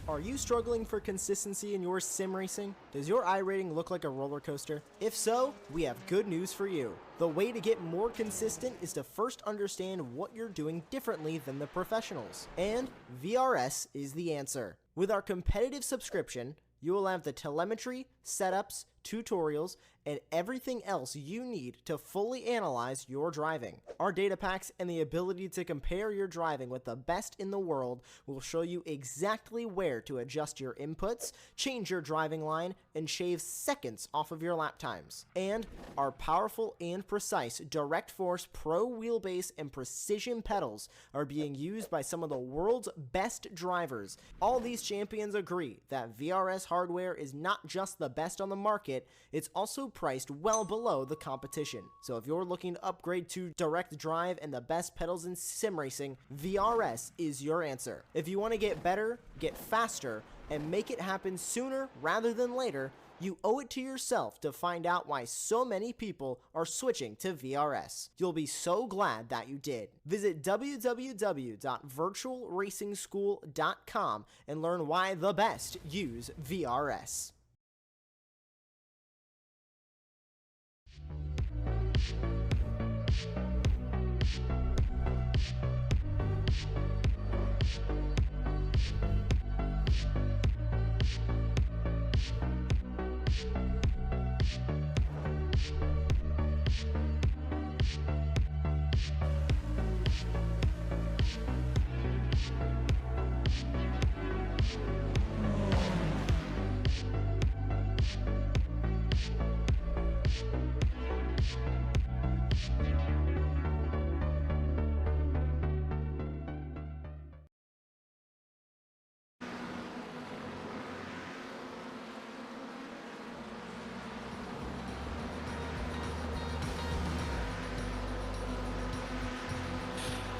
Are you struggling for consistency in your sim racing? Does your iRating look like a roller coaster? If so, we have good news for you. The way to get more consistent is to first understand what you're doing differently than the professionals. And VRS is the answer. With our competitive subscription, you will have the telemetry, setups, tutorials, and everything else you need to fully analyze your driving. Our data packs and the ability to compare your driving with the best in the world will show you exactly where to adjust your inputs, change your driving line, and shave seconds off of your lap times. And our powerful and precise Direct Force Pro wheelbase and precision pedals are being used by some of the world's best drivers. All these champions agree that VRS hardware is not just the best on the market, it's also priced well below the competition. So if you're looking to upgrade to direct drive and the best pedals in sim racing, VRS is your answer. If you want to get better, get faster, and make it happen sooner rather than later, you owe it to yourself to find out why so many people are switching to VRS. You'll be so glad that you did. Visit www.virtualracingschool.com and learn why the best use VRS.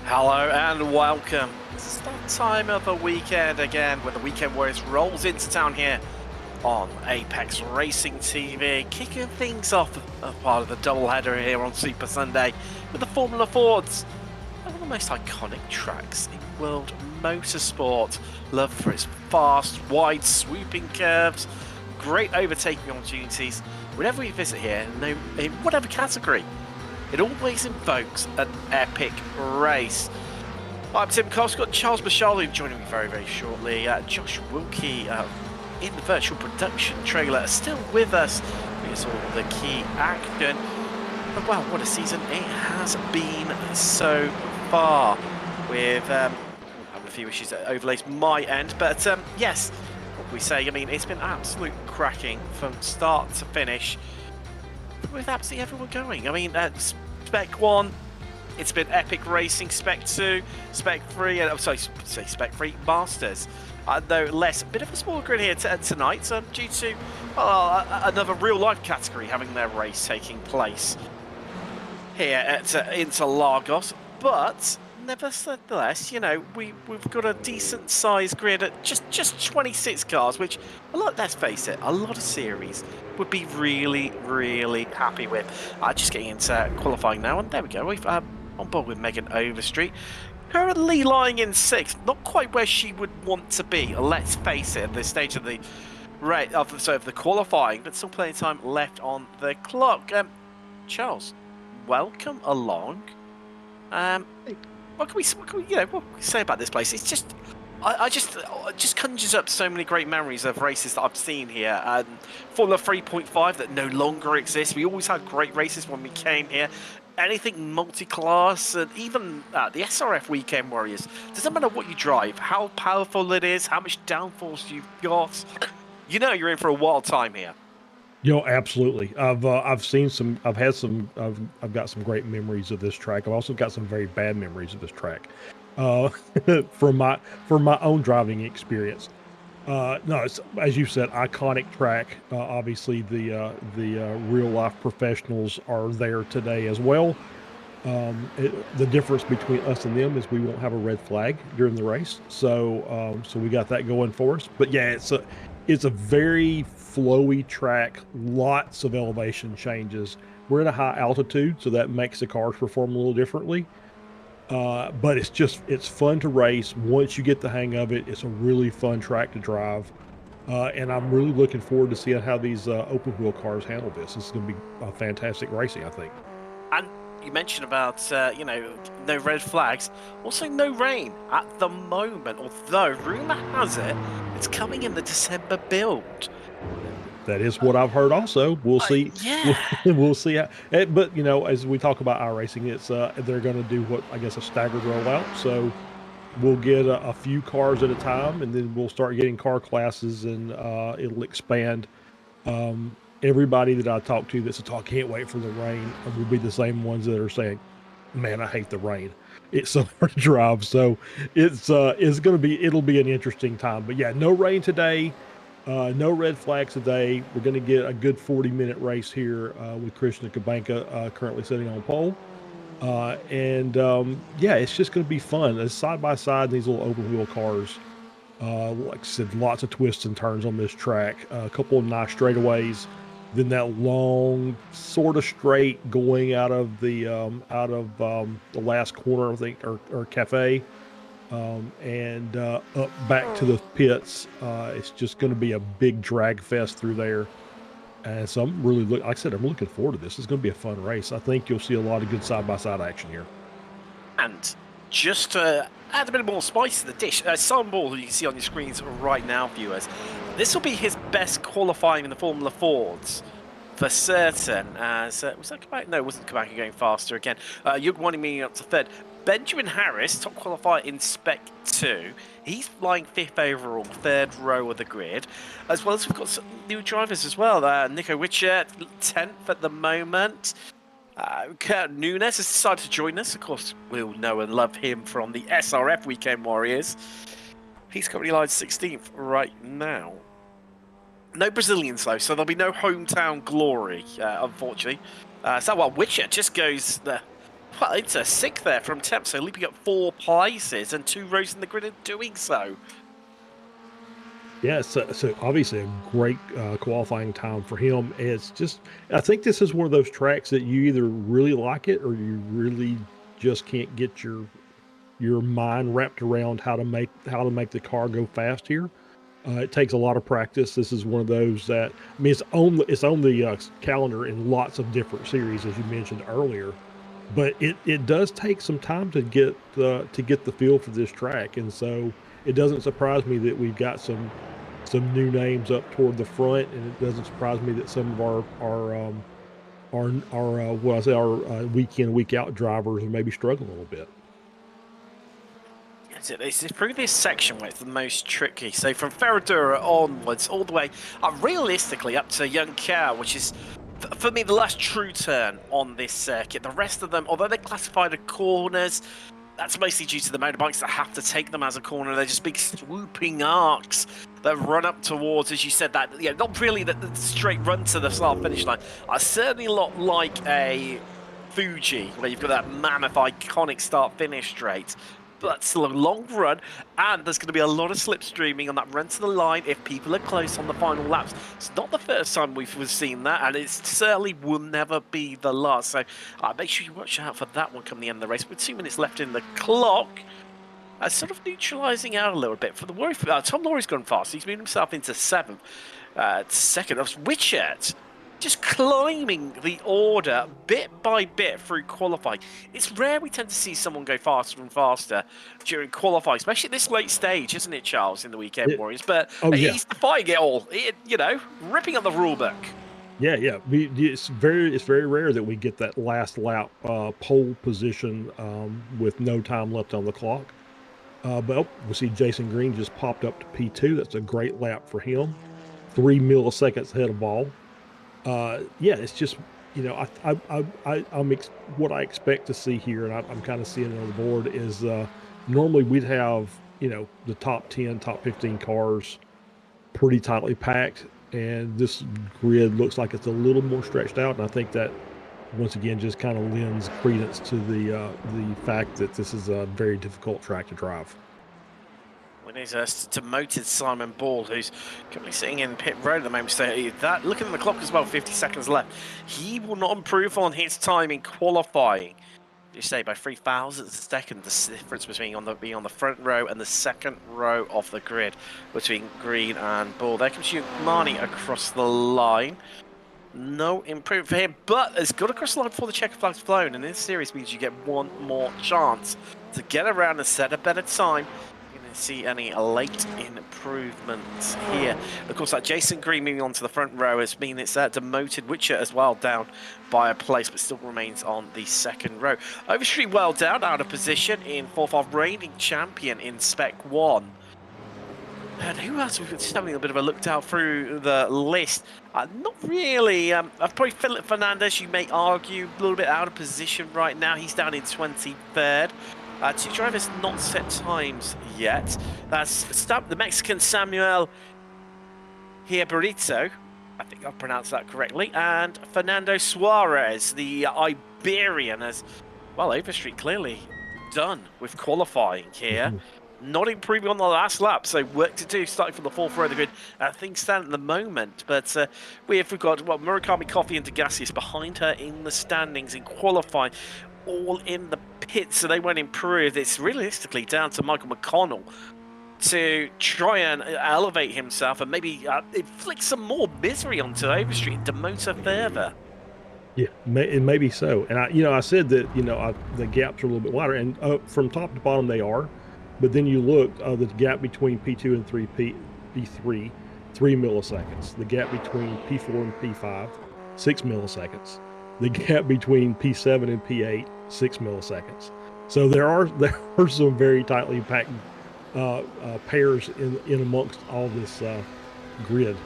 Hello and welcome. It's that time of the weekend again when the Weekend Warriors rolls into town here on Apex Racing TV, kicking things off as part of the doubleheader here on Super Sunday with the Formula Fords, one of the most iconic tracks in world motorsport, loved for its fast, wide, swooping curves, great overtaking opportunities. Whenever we visit here, in whatever category, it always invokes an epic race. I'm Tim Cox, got Charles Bashalu joining me very, very shortly. Josh Wilkie in the virtual production trailer still with us. Here's all the key action. But wow, what a season it has been so far. With having a few issues that overlays my end, but yes, what we say, I mean, it's been absolute cracking from start to finish, with absolutely everyone going. I mean, Spec 1, it's been epic racing. Spec 2, Spec 3, and Spec 3 Masters. Though less, a bit of a smaller grid here tonight, due to another real-life category having their race taking place here at Interlagos. But nevertheless, you know, we've got a decent-sized grid at just 26 cars, which, let's face it, a lot of series would be really, really happy with. Just getting into qualifying now, and there we go. We've on board with Megan Overstreet, currently lying in 6th, not quite where she would want to be. Let's face it, at this stage of the of the qualifying, but still plenty of time left on the clock. Charles, welcome along. What can we say about this place? It's just, it just conjures up so many great memories of races that I've seen here. Formula 3.5 that no longer exists. We always had great races when we came here. Anything multi-class, and even the SRF Weekend Warriors. Doesn't matter what you drive, how powerful it is, how much downforce you've got. You know you're in for a wild time here. Absolutely. I've got some great memories of this track. I've also got some very bad memories of this track, from my own driving experience. No, it's, as you said, iconic track. Obviously, the real life professionals are there today as well. The difference between us and them is we won't have a red flag during the race, so we got that going for us. But yeah, it's a very flowy track, lots of elevation changes. We're at a high altitude, so that makes the cars perform a little differently. But it's fun to race. Once you get the hang of it, it's a really fun track to drive. And I'm really looking forward to seeing how these open wheel cars handle this. This is going to be a fantastic racing, I think. And you mentioned about, no red flags. Also, no rain at the moment, although rumour has it, it's coming in the December build. That is what I've heard also. We'll see. Yeah. We'll see how, but as we talk about iRacing, it's they're going to do what I guess a staggered rollout. So we'll get a few cars at a time, and then we'll start getting car classes, and it'll expand. Everybody that I talk to that says, "Oh, I can't wait for the rain," will be the same ones that are saying, "Man, I hate the rain. It's so hard to drive." So it's going to be it'll be an interesting time. But yeah, no rain today. No red flags today. We're going to get a good 40-minute race here with Christian Kabanka currently sitting on pole. Yeah, it's just going to be fun. It's side by side, these little open wheel cars. Like I said, lots of twists and turns on this track. A couple of nice straightaways. Then that long sort of straight going out of the last corner, I think, or cafe. And up back to the pits. It's just going to be a big drag fest through there. And so I'm really, like I said, I'm looking forward to this. It's going to be a fun race. I think you'll see a lot of good side-by-side action here. And just to add a bit more spice to the dish, Simon Ball, who you can see on your screens right now, viewers, this will be his best qualifying in the Formula Fords. For certain, as was that Kabaka? No, it wasn't Kabaka going faster again. You're wanting me up to third. Benjamin Harris, top qualifier in Spec 2. He's flying 5th overall, 3rd row of the grid. As well as we've got some new drivers as well. Nico Witcher, 10th at the moment. Kurt Nunes has decided to join us. Of course, we'll know and love him from the SRF Weekend Warriors. He's currently live 16th right now. No Brazilians, though, so there'll be no hometown glory, unfortunately. So, well, Witcher just goes... well, it's a 6th there from 10th, so leaping up 4 places and 2 rows in the grid in doing so. Yeah, so obviously a great qualifying time for him. It's just, I think this is one of those tracks that you either really like it or you really just can't get your mind wrapped around how to make the car go fast here. It takes a lot of practice. This is one of those that, I mean, it's on the calendar in lots of different series, as you mentioned earlier. But it does take some time to get the feel for this track, and so it doesn't surprise me that we've got some new names up toward the front, and it doesn't surprise me that some of our week in week out drivers are maybe struggling a little bit. It's through this section where it's the most tricky. So from Ferradura onwards, all the way realistically up to Young Cow, which is, for me, the last true turn on this circuit. The rest of them, although they're classified as corners, that's mostly due to the motorbikes that have to take them as a corner. They're just big swooping arcs that run up towards, as you said, that not really the straight run to the start finish line. Are certainly a lot like a Fuji, where you've got that mammoth iconic start finish straight. But that's still a long run, and there's going to be a lot of slipstreaming on that run to the line if people are close on the final laps. It's not the first time we've seen that, and it certainly will never be the last. So make sure you watch out for that one come the end of the race. With 2 minutes left in the clock, sort of neutralising out a little bit for the worry. Tom Laurie's gone fast. He's moved himself into 7th. Second, Witchett just climbing the order bit by bit through qualifying. It's rare we tend to see someone go faster and faster during qualifying, especially at this late stage, isn't it, Charles, in the Weekend Warriors? But he's defying it all, ripping up the rule book. Yeah. It's very rare that we get that last lap pole position with no time left on the clock. But we see Jason Green just popped up to P2. That's a great lap for him. 3 milliseconds ahead of Ball. It's just, what I expect to see here, and I'm kind of seeing it on the board, is normally we'd have, the top 10, top 15 cars pretty tightly packed, and this grid looks like it's a little more stretched out, and I think that, once again, just kind of lends credence to the fact that this is a very difficult track to drive. When he's demoted Simon Ball, who's currently sitting in pit road at the moment. So that, looking at the clock as well, 50 seconds left. He will not improve on his time in qualifying You say by 3 thousandths a second, the difference between being on the front row and the second row of the grid between green and bull. There comes Marnie across the line. No improvement for him, but it's got across the line before the checker flag's flown, and this series means you get one more chance to get around and set a better time. You're going to see any late improvements here. Of course, that Jason Green moving on to the front row has mean it's demoted Witcher as well, down by a place, but still remains on the second row. Overstreet well down, out of position in 4th, reigning champion in Spec 1. And who else? We've just having a bit of a look down through the list. Not really. Probably Philip Fernandez, you may argue, a little bit out of position right now. He's down in 23rd. 2 drivers not set times yet. That's the Mexican Samuel Hierberito. I think I've pronounced that correctly. And Fernando Suarez, the Iberian, as well. Overstreet clearly done with qualifying here. Not improving on the last lap, so work to do starting from the 4th row of the grid. Things stand at the moment, but we've got Murakami, Coffee and Degasius behind her in the standings in qualifying, all in the pits, so they won't improve. It's realistically down to Michael McConnell to try and elevate himself and maybe inflict some more misery onto Overstreet and demote her further. Yeah, it may be so. And I said that the gaps are a little bit wider, and from top to bottom they are. But then you look, the gap between P2 and P3, 3 milliseconds. The gap between P4 and P5, 6 milliseconds. The gap between P7 and P8, 6 milliseconds. So there are some very tightly packed pairs in amongst all this grid.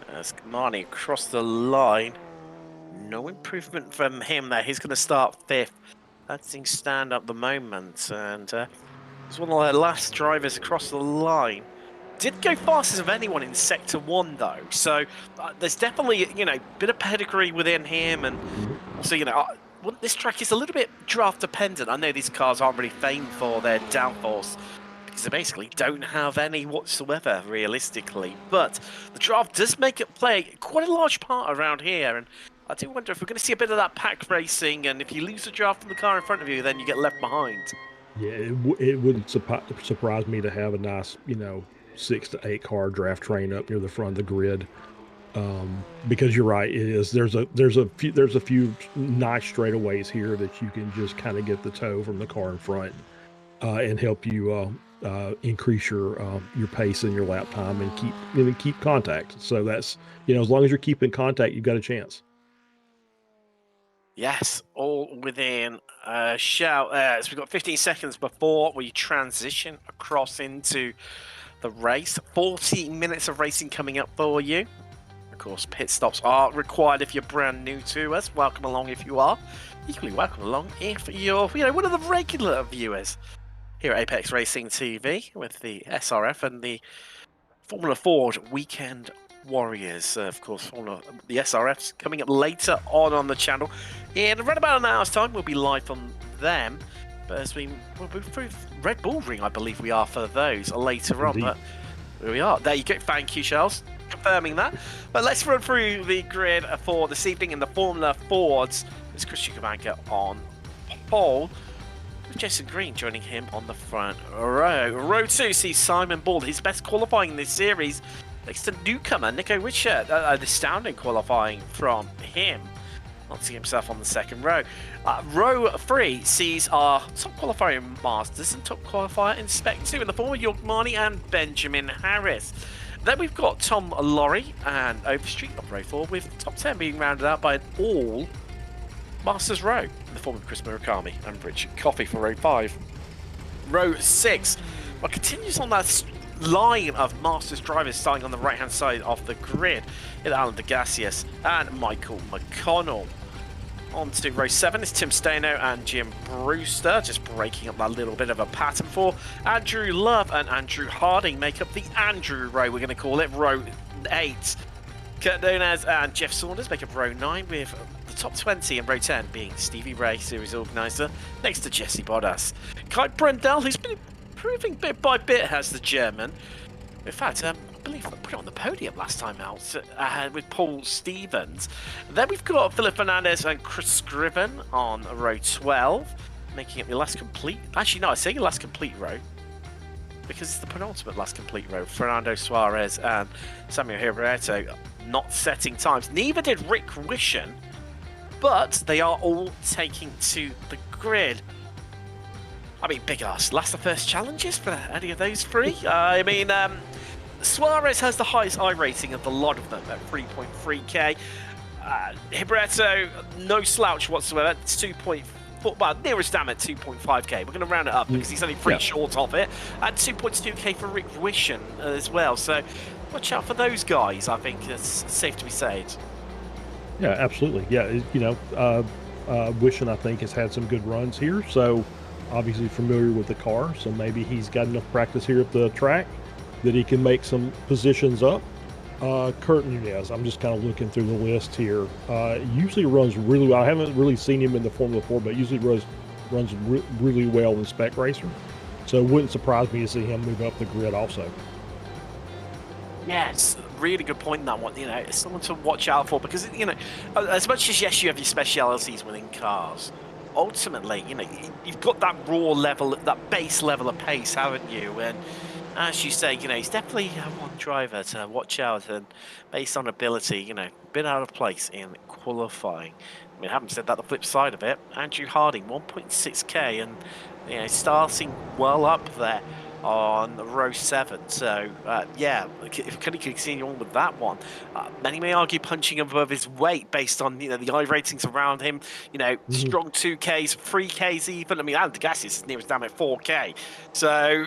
As Marnie across the line, no improvement from him there. He's going to start 5th. That things stand at the moment, and it's one of the last drivers across the line. Did go fastest of anyone in Sector 1 though, so there's definitely a bit of pedigree within him, and also this track is a little bit draft dependent. I know these cars aren't really famed for their downforce because they basically don't have any whatsoever realistically, but the draft does make it play quite a large part around here, and I do wonder if we're going to see a bit of that pack racing, and if you lose the draft from the car in front of you, then you get left behind. Yeah, it wouldn't surprise me to have a nice, 6 to 8 car draft train up near the front of the grid, because you're right. It is there's a few nice straightaways here that you can just kind of get the toe from the car in front, and help you increase your pace and your lap time and keep contact. So that's as long as you're keeping contact, you've got a chance. Yes, all within a shout. So we've got 15 seconds before we transition across into the race. 40 minutes of racing coming up for you. Of course, pit stops are required if you're brand new to us. Welcome along if you are. Equally welcome along if you're, one of the regular viewers here at Apex Racing TV with the SRF and the Formula Ford Weekend Warriors. Of course, the SRFs coming up later on the channel. In around about an hour's time, we'll be live on them. But as we'll be through Red Bull Ring, I believe we are for those later on. But here we are. There you go. Thank you, Charles, confirming that. But let's run through the grid for this evening in the Formula Fords. It's Christian Kamanka on pole, with Jason Green joining him on the front row. Row 2 sees Simon Ball, his best qualifying in this series, next to newcomer Nico Richard. Astounding qualifying from him, launching himself on the second row. Row 3 sees our top qualifier in Masters and top qualifier in Spec 2 in the form of York Marnie and Benjamin Harris. Then we've got Tom Laurie and Overstreet on row 4, with top 10 being rounded out by an all Masters row in the form of Chris Murakami and Richard Coffey for row 5. Row 6 continues on that line of Masters drivers starting on the right hand side of the grid. It's Alan Degasius and Michael McConnell. On to row 7 is Tim Stano and Jim Brewster, just breaking up that little bit of a pattern for Andrew Love and Andrew Harding make up the Andrew row, we're going to call it. Row 8, Kurt Donaz and Jeff Saunders make up row 9, with the top 20 in row 10 being Stevie Ray, series organizer, next to Jesse Bottas. Kai Brendel, who's been improving bit by bit, has the German. In fact, I believe they put it on the podium last time out with Paul Stevens. Then we've got Philip Fernandez and Chris Scriven on row 12, making it the last complete. Actually, no, I say last complete row because it's the penultimate last complete row. Fernando Suarez and Samuel Hibreto not setting times. Neither did Rick Wishon, but they are all taking to the grid. I mean, big ass. Last the first challenges for any of those three. I mean, Suarez has the highest I rating of the lot of them at 3.3k. Hibreto, no slouch whatsoever. It's 2.4. Well, nearest damn at 2.5k. We're going to round it up because he's only 3 short of it. And 2.2k for Rick Wishon as well. So watch out for those guys, I think it's safe to be said. Yeah, absolutely. Yeah, you know, Wishon, I think, has had some good runs here. So obviously familiar with the car. So maybe he's got enough practice here at the track that he can make some positions up. Kurt Nunez, I'm just kind of looking through the list here. Usually runs really well. I haven't really seen him in the Formula 4, but usually runs really well in Spec Racer. So it wouldn't surprise me to see him move up the grid also. Yes, really good point, that one. You know, it's someone to watch out for because, you know, as much as, yes, you have your specialities within cars, ultimately, you know, you've got that raw level, that base level of pace, haven't you? And as you say, you know, he's definitely one driver to watch out, and based on ability, you know, a bit out of place in qualifying. I mean, I haven't said that, the flip side of it, Andrew Harding, 1.6k, and, you know, starting well up there on row 7. So, yeah, can he continue on with that one? Many may argue punching above his weight based on, you know, the I ratings around him, you know, strong 2Ks, 3Ks even. I mean, Alan Degassi is nearest down at 4K. So,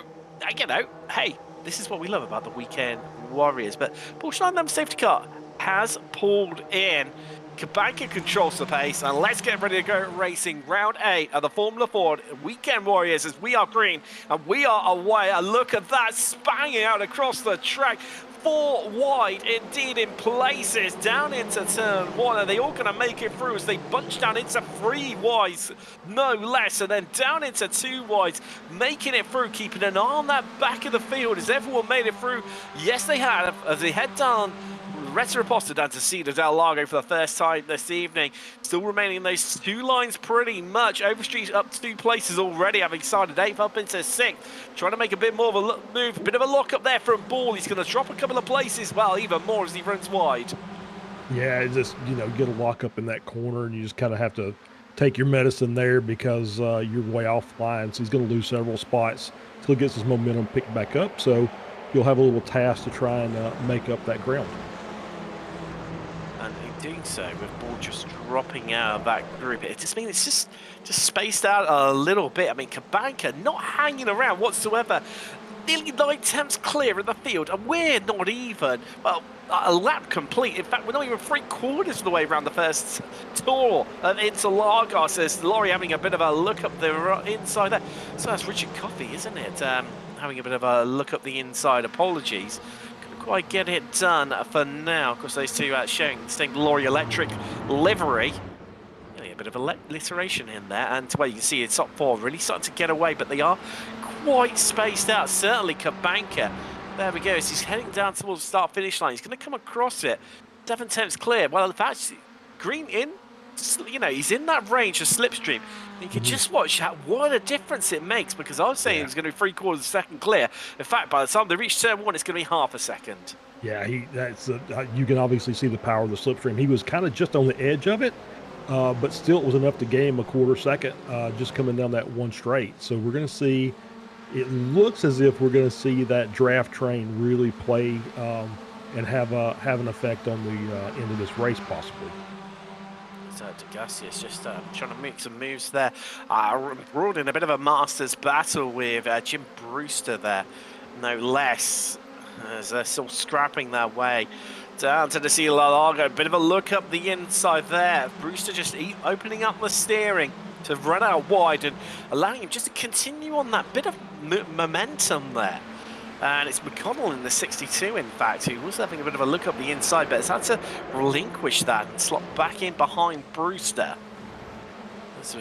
you know, hey, this is what we love about the weekend warriors. But Porsche London safety car has pulled in. Cabanca controls the pace, and let's get ready to go racing round 8 of the Formula Ford Weekend Warriors as we are green and we are away. And look at that, spanging out across the track. 4 wide indeed in places down into turn 1, and they all going to make it through as they bunch down into 3 wides, no less, and then down into 2 wides, making it through, keeping an eye on that back of the field. Has everyone made it through? Yes, they have, as they head down Retro down to Cedar del Lago for the first time this evening. Still remaining in those 2 lines pretty much. Overstreet's up 2 places already, having started 8th up into 6th. Trying to make a bit more of a move. A bit of a lock up there from Ball. He's going to drop a couple of places, well, even more as he runs wide. Yeah, it's just, you know, get a lock up in that corner, and you just kind of have to take your medicine there because you're way offline. So he's going to lose several spots until he gets his momentum picked back up. So you'll have a little task to try and make up that ground. And in doing so, with Ball just dropping out of that group, it just means it's just spaced out a little bit. I mean, Cabanca not hanging around whatsoever. Nearly 9 attempts clear of the field, and we're not even, well, a lap complete. In fact, we're not even 3/4 of the way around the first tour of Interlagos. As Laurie having a bit of a look up the inside there. So that's Richard Coffey, isn't it? Having a bit of a look up the inside. Apologies. Quite get it done for now. Of course, those two showing the same Laurie Electric livery. Yeah, a bit of alliteration in there, and well, you can see it's top 4 really starting to get away, but they are quite spaced out. Certainly, Cabanca. There we go. As he's heading down towards the start-finish line, he's going to come across it. 7 attempts clear. Well, in fact, Green in. You know, he's in that range of slipstream. You can just watch what a difference it makes, because I was saying it was going to be 3/4 of a second clear. In fact, by the time they reach turn 1, it's going to be half a second. Yeah, you can obviously see the power of the slipstream. He was kind of just on the edge of it, but still it was enough to gain a 1/4 second just coming down that one straight. So we're going to see, it looks as if we're going to see that draft train really play and have an effect on the end of this race possibly. Degassi is just trying to make some moves there. Brought in a bit of a master's battle with Jim Brewster there, no less, as they're still scrapping their way down to the Cedar del Lago. Bit of a look up the inside there. Brewster just opening up the steering to run out wide and allowing him just to continue on that bit of momentum there. And it's McConnell in the 62, in fact, who was having a bit of a look up the inside, but has had to relinquish that and slot back in behind Brewster. So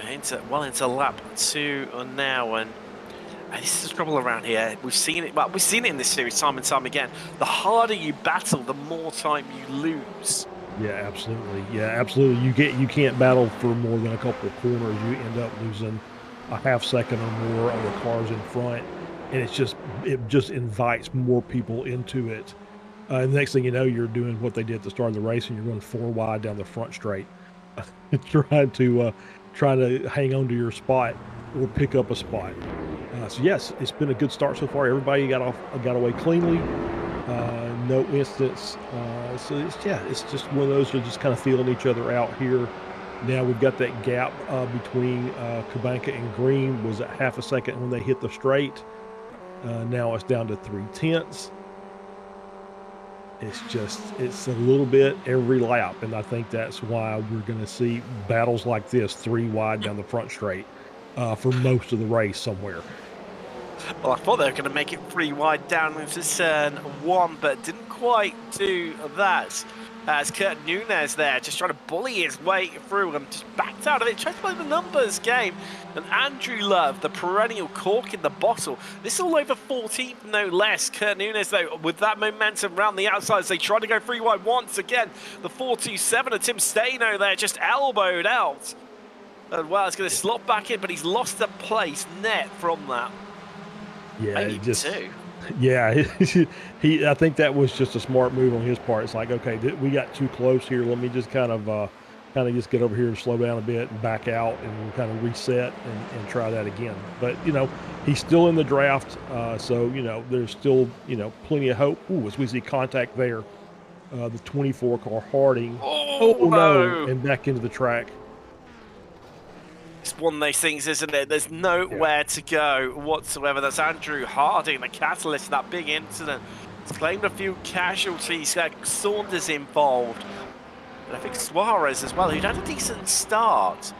we're into lap 2 now, and And this is the trouble around here. We've seen it. Well, we've seen it in this series time and time again. The harder you battle, the more time you lose. Yeah, absolutely. Yeah, absolutely. You can't battle for more than a couple of corners. You end up losing a half second or more on the cars in front, and it just invites more people into it. And the next thing you know, you're doing what they did at the start of the race, and you're going 4 wide down the front straight, trying to hang on to your spot or pick up a spot. So yes, it's been a good start so far. Everybody got away cleanly. No incidents. So it's just one of those who are just kind of feeling each other out here. Now we've got that gap between Kubanka and Green was at half a second when they hit the straight. Now it's down to 0.3. It's a little bit every lap, and I think that's why we're going to see battles like this 3 wide down the front straight for most of the race somewhere. Well, I thought they were going to make it 3 wide down into turn 1, but didn't quite do that. As Kurt Nunes there, just trying to bully his way through and just backed out of it, tried to play the numbers game. And Andrew Love, the perennial cork in the bottle. This is all over 14th, no less. Kurt Nunes, though, with that momentum round the outsides, they try to go 3 wide once again. The 4.27 of Tim Staino there, just elbowed out. And well, it's going to slot back in, but he's lost a place net from that. Yeah, Yeah, I think that was just a smart move on his part. It's like, okay, we got too close here. Let me just kind of just get over here and slow down a bit and back out and kind of reset and try that again. But, he's still in the draft. So, there's still, plenty of hope. Ooh, as we see contact there, the 24 car Harding. Oh no. And back into the track. It's one of those things, isn't it? There's nowhere to go whatsoever. That's Andrew Harding, the catalyst of that big incident. He's claimed a few casualties. Saunders involved. And I think Suarez as well, who'd had a decent start.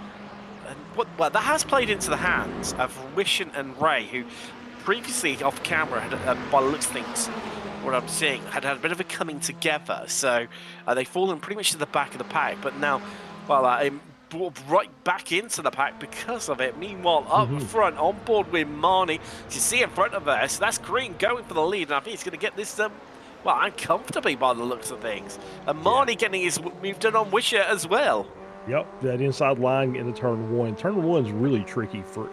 And well, that has played into the hands of Wishen and Ray, who previously off camera had, by the looks of things, what I'm seeing, had a bit of a coming together. So they've fallen pretty much to the back of the pack. But now, well, brought right back into the pack because of it. Meanwhile, up front, on board with Marnie. You see in front of us, that's Green going for the lead, and I think he's going to get this, well, uncomfortably by the looks of things. And Marnie getting his move done on Wisher as well. Yep, that inside line into turn 1. Turn 1 is really tricky for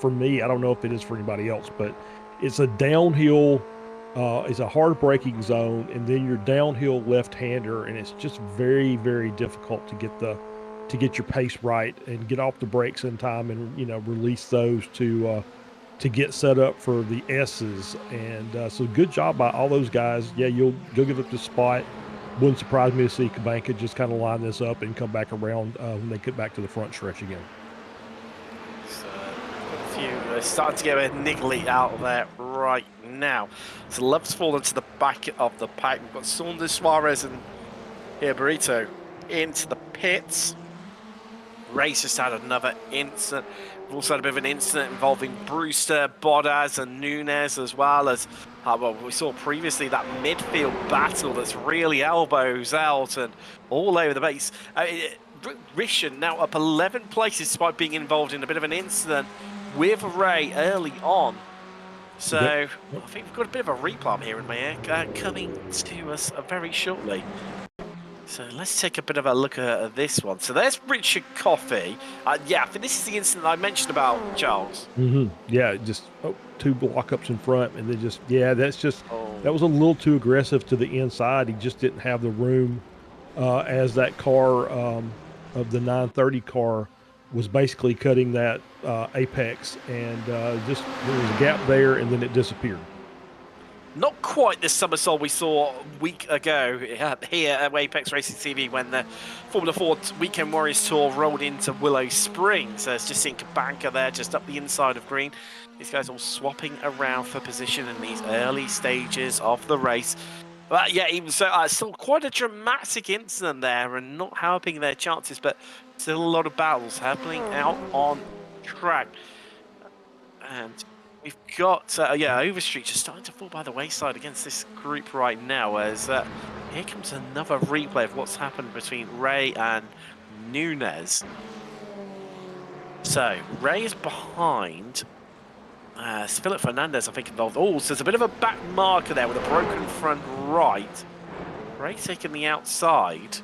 me. I don't know if it is for anybody else, but it's a downhill. It's a hard braking zone, and then you're downhill left-hander, and it's just very, very difficult to get your pace right and get off the brakes in time and release those to get set up for the S's. And so good job by all those guys. Yeah, you'll give up the spot. Wouldn't surprise me to see Kubanka just kind of line this up and come back around when they get back to the front stretch again. So a few starting to get a niggly out there right now. So Love's fallen to the back of the pack. We've got Saunders, Suarez, and here Burrito into the pits. Ray's just had another incident. We've also had a bit of an incident involving Brewster, Bottas, and Nunes, as well as well, we saw previously that midfield battle that's really elbows out and all over the base. Rishan now up 11 places despite being involved in a bit of an incident with Ray early on. So I think we've got a bit of a replant here in my ear coming to us very shortly. So let's take a bit of a look at this one. So there's Richard Coffey. Yeah, I think this is the incident I mentioned about, Charles. Yeah, just 2 block-ups in front, and then that was a little too aggressive to the inside. He just didn't have the room as that car of the 930 car was basically cutting that apex, and just there was a gap there, and then it disappeared. Not quite the somersault we saw a week ago here at Apex Racing TV when the Formula 4 Weekend Warriors Tour rolled into Willow Springs. It's just seeing Kubanka there, just up the inside of Green. These guys all swapping around for position in these early stages of the race. But yeah, even so, still quite a dramatic incident there and not helping their chances, but still a lot of battles happening out on track. And we've got, Overstreet just starting to fall by the wayside against this group right now, as here comes another replay of what's happened between Ray and Nunes. So, Ray is behind Philip Fernandez, I think, involved. Oh, so there's a bit of a back marker there with a broken front right. Ray taking the outside.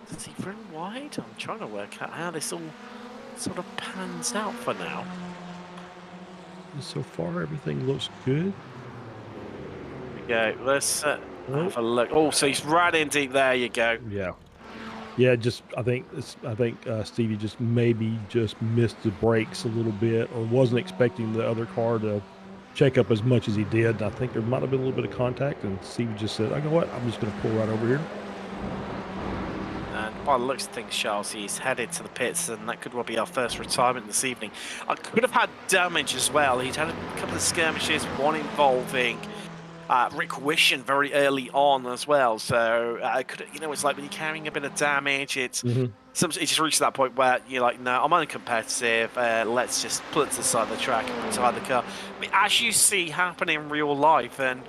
Does he run wide? I'm trying to work out how this all sort of pans out for now. So far, everything looks good. Here we go. Let's have a look. Oh, so he's right in deep. There you go. Yeah. Just I think Stevie just maybe just missed the brakes a little bit, or wasn't expecting the other car to check up as much as he did. And I think there might have been a little bit of contact, and Stevie just said, "I know what? I'm just going to pull right over here." And by the looks of things, Charles, he's headed to the pits, and that could well be our first retirement this evening. I could have had damage as well. He'd had a couple of skirmishes, one involving Rick Wishen very early on as well. So it's like when you're carrying a bit of damage, it just reaches that point where you're like, no, I'm uncompetitive. Let's just pull it to the side of the track and retire the car. I mean, as you see happen in real life, and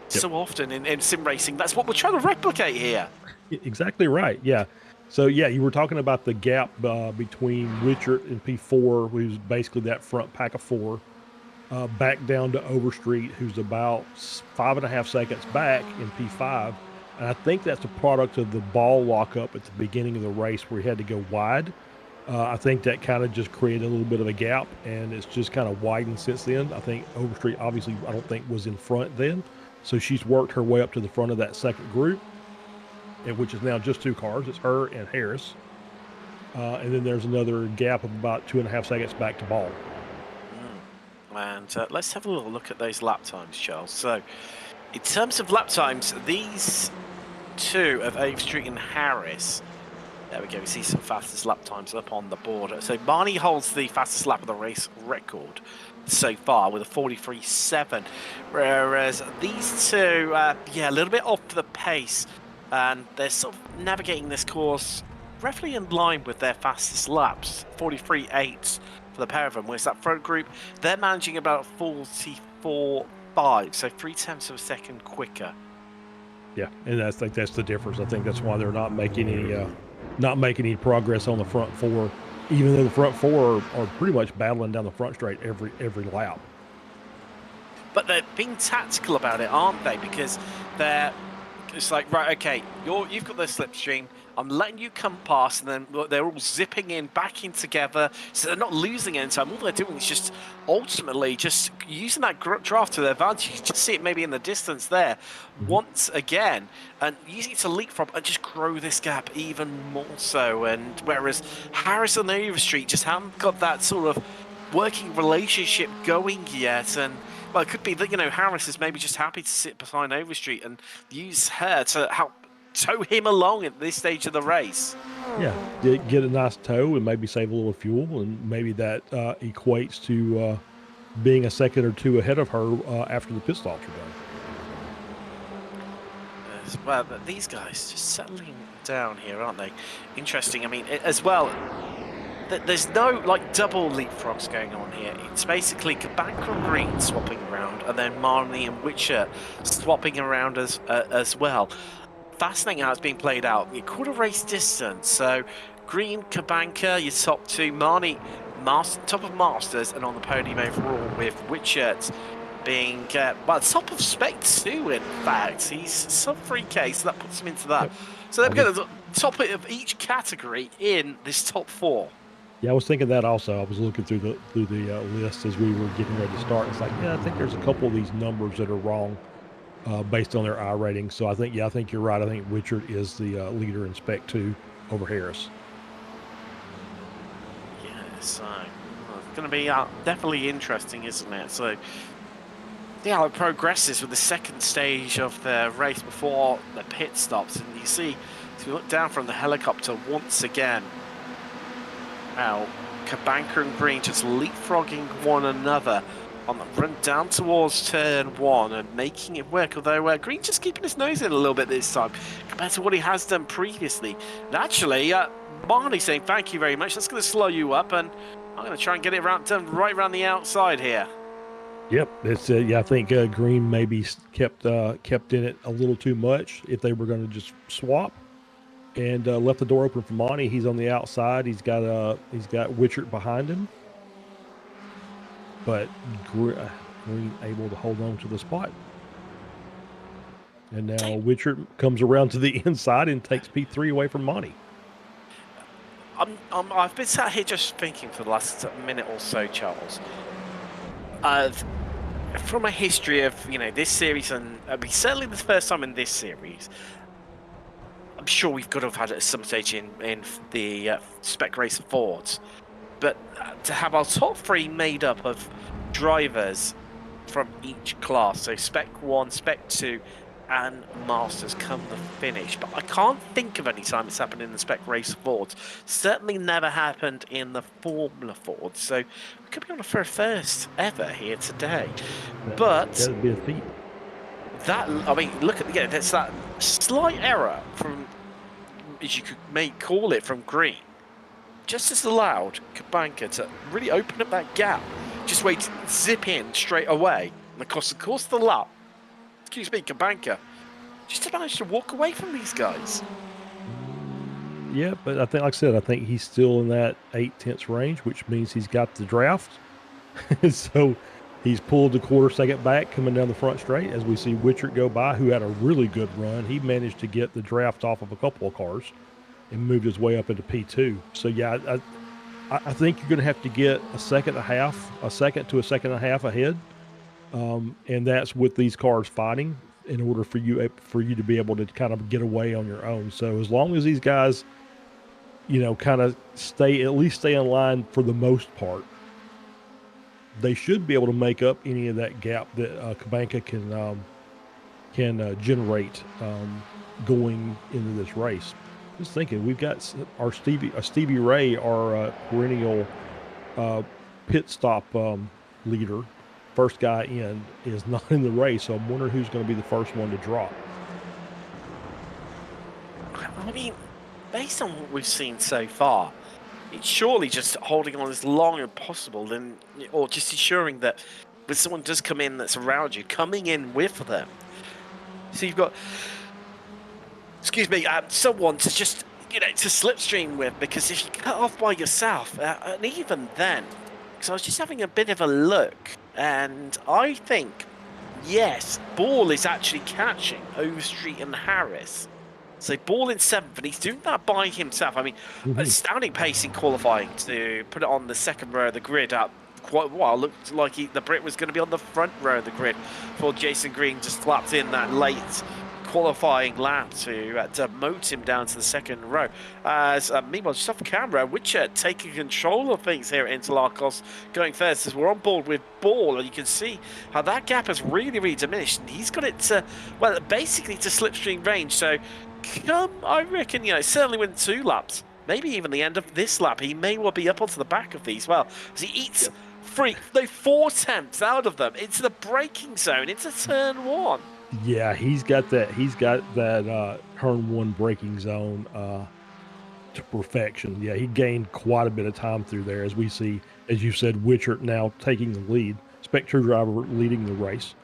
so often in sim racing, that's what we're trying to replicate here. Exactly right. Yeah. So yeah, you were talking about the gap between Richard and P4, who's basically that front pack of four. Back down to Overstreet, who's about 5.5 seconds back in P5. And I think that's a product of the ball lockup at the beginning of the race where he had to go wide. I think that kind of just created a little bit of a gap, and it's just kind of widened since then. I think Overstreet, obviously, I don't think was in front then. So she's worked her way up to the front of that second group, which is now just two cars. It's her and Harris. And then there's another gap of about 2.5 seconds back to Ball. And let's have a little look at those lap times, Charles. So, in terms of lap times, these two of Overstreet and Harris, there we go, we see some fastest lap times up on the board. So, Marnie holds the fastest lap of the race record so far with a 43.7, whereas these two, a little bit off the pace, and they're sort of navigating this course roughly in line with their fastest laps, 43.8. For the pair of them, whereas that front group, they're managing about 44.5, so 0.3 of a second quicker. Yeah, and I think that's the difference. I think that's why they're not making any progress on the front four, even though the front four are pretty much battling down the front straight every lap. But they're being tactical about it, aren't they? Because it's like, right, okay, you've got the slipstream. I'm letting you come past, and then they're all zipping back in together, so they're not losing any time. All they're doing is just ultimately just using that draft to their advantage. You just see it maybe in the distance there, once again, and using it to leapfrog and just grow this gap even more so. And whereas Harris and Overstreet just haven't got that sort of working relationship going yet, and well, it could be that Harris is maybe just happy to sit behind Overstreet and use her to help tow him along at this stage of the race. Yeah, get a nice tow and maybe save a little fuel, and maybe that equates to being a second or two ahead of her after the pit stops are done. Well, these guys just settling down here, aren't they? Interesting. I mean, as well, there's no double leapfrogs going on here. It's basically Cabanca and Green swapping around, and then Marnie and Witcher swapping around as well. Fascinating how it's being played out. Your quarter race distance. So Green, Cabanca, your top two. Marnie, top of Masters, and on the podium overall with Witchert being top of Spec 2, in fact. He's sub 3K, so that puts him into that. So there we go, the top of each category in this top four. Yeah, I was thinking that also. I was looking through the list as we were getting ready to start. It's like, I think there's a couple of these numbers that are wrong. Based on their I rating. So I think you're right. I think Richard is the leader in Spec 2 over Harris. Yeah, so it's going to be definitely interesting, isn't it? So yeah, it progresses with the second stage of the race before the pit stops, and you see, as we look down from the helicopter once again, now Cabanca and Green just leapfrogging one another on the run down towards turn one and making it work, although Green just keeping his nose in a little bit this time compared to what he has done previously. And actually, Marnie saying thank you very much. That's going to slow you up, and I'm going to try and get it done right around the outside here. Yep, it's I think Green maybe kept in it a little too much if they were going to just swap, and left the door open for Marnie. He's on the outside. He's got Witchert behind him. but Green able to hold on to the spot. And now Witcher comes around to the inside and takes P3 away from Monty. I've been sat here just thinking for the last minute or so, Charles. From a history of this series, and certainly the first time in this series, I'm sure we've got to have had it at some stage in the Spec Racer Fords, but to have our top 3 made up of drivers from each class, so Spec 1, Spec 2, and Masters come the finish, but I can't think of any time it's happened in the Spec Race Fords. Certainly never happened in the Formula Fords, so we could be on a first ever here today. But that'd be a feat. Look at there's that slight error from, as you could call it, from Green. Just as allowed Kubanka to really open up that gap, just wait to zip in straight away, and of course the lap. Excuse me, Kubanka, just to manage to walk away from these guys. Yeah, but I think, like I said, I think he's still in that 8/10 range, which means he's got the draft. So he's pulled the quarter second back coming down the front straight as we see Witcher go by, who had a really good run. He managed to get the draft off of a couple of cars and moved his way up into P2. So yeah, I think you're going to have to get a second to a second and a half ahead. And that's with these cars fighting in order for you to be able to kind of get away on your own. So as long as these guys, kind of at least stay in line for the most part, they should be able to make up any of that gap that Kubanka can generate going into this race. Just thinking, we've got our Stevie Ray, our perennial pit stop leader. First guy in is not in the race, so I'm wondering who's going to be the first one to drop. I mean, based on what we've seen so far, it's surely just holding on as long as possible, or just ensuring that when someone does come in that's around you, coming in with them. So you've got, someone to just, to slipstream with, because if you cut off by yourself, and even then, because I was just having a bit of a look, and I think, yes, Ball is actually catching Overstreet and Harris. So Ball in 7th, and he's doing that by himself. I mean, astounding pace in qualifying to put it on the second row of the grid up quite a while. Looked like the Brit was going to be on the front row of the grid before Jason Green just slapped in that late qualifying lap to demote him down to the second row. As meanwhile, just off camera, Witcher taking control of things here at Interlagos, going first as we're on board with Ball, and you can see how that gap has really diminished, and he's got it to, well, basically to slipstream range. So I reckon, certainly within 2 laps, maybe even the end of this lap, he may well be up onto the back of these. Well, as he eats 4 tenths out of them into the braking zone, into turn 1. Yeah, he's got that turn 1 braking zone to perfection. Yeah, he gained quite a bit of time through there, as we see, as you said, Witcher now taking the lead, Spectre driver leading the race.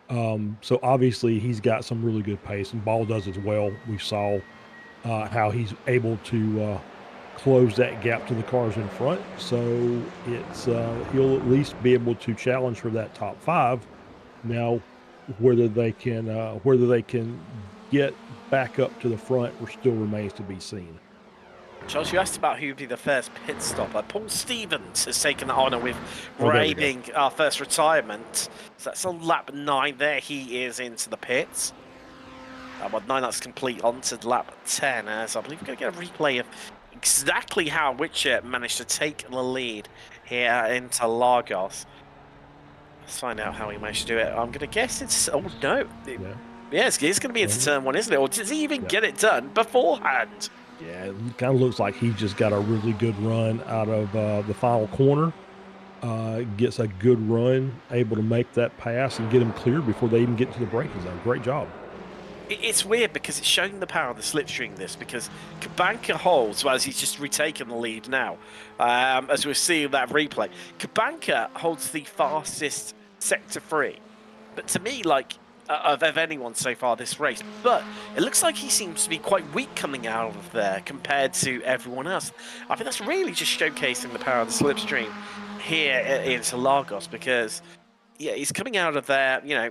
So obviously he's got some really good pace, and Ball does as well. We saw how he's able to close that gap to the cars in front. So it's he'll at least be able to challenge for that top 5. Now, whether they can get back up to the front still remains to be seen. Charles, you asked about who would be the first pit stopper. Paul Stevens has taken the honour with Ray being our first retirement. So that's on lap 9 there. He is into the pits. Lap 9, that's complete onto lap 10. As I believe we're going to get a replay of exactly how Witcher managed to take the lead here into Lagos. Let's find out how he managed to do it. I'm going to guess it's... Oh, no. Yeah, it's going to be into turn 1, isn't it? Or does he even get it done beforehand? Yeah, it kind of looks like he just got a really good run out of the final corner. Gets a good run, able to make that pass and get him cleared before they even get to the braking zone. Great job. It's weird because it's showing the power of the slipstream, because Kubanka holds, well, as he's just retaken the lead now, as we're seeing that replay. Kubanka holds the fastest sector 3. But to me, of anyone so far this race, but it looks like he seems to be quite weak coming out of there compared to everyone else. I think that's really just showcasing the power of the slipstream here in Interlagos, because yeah, he's coming out of there, you know,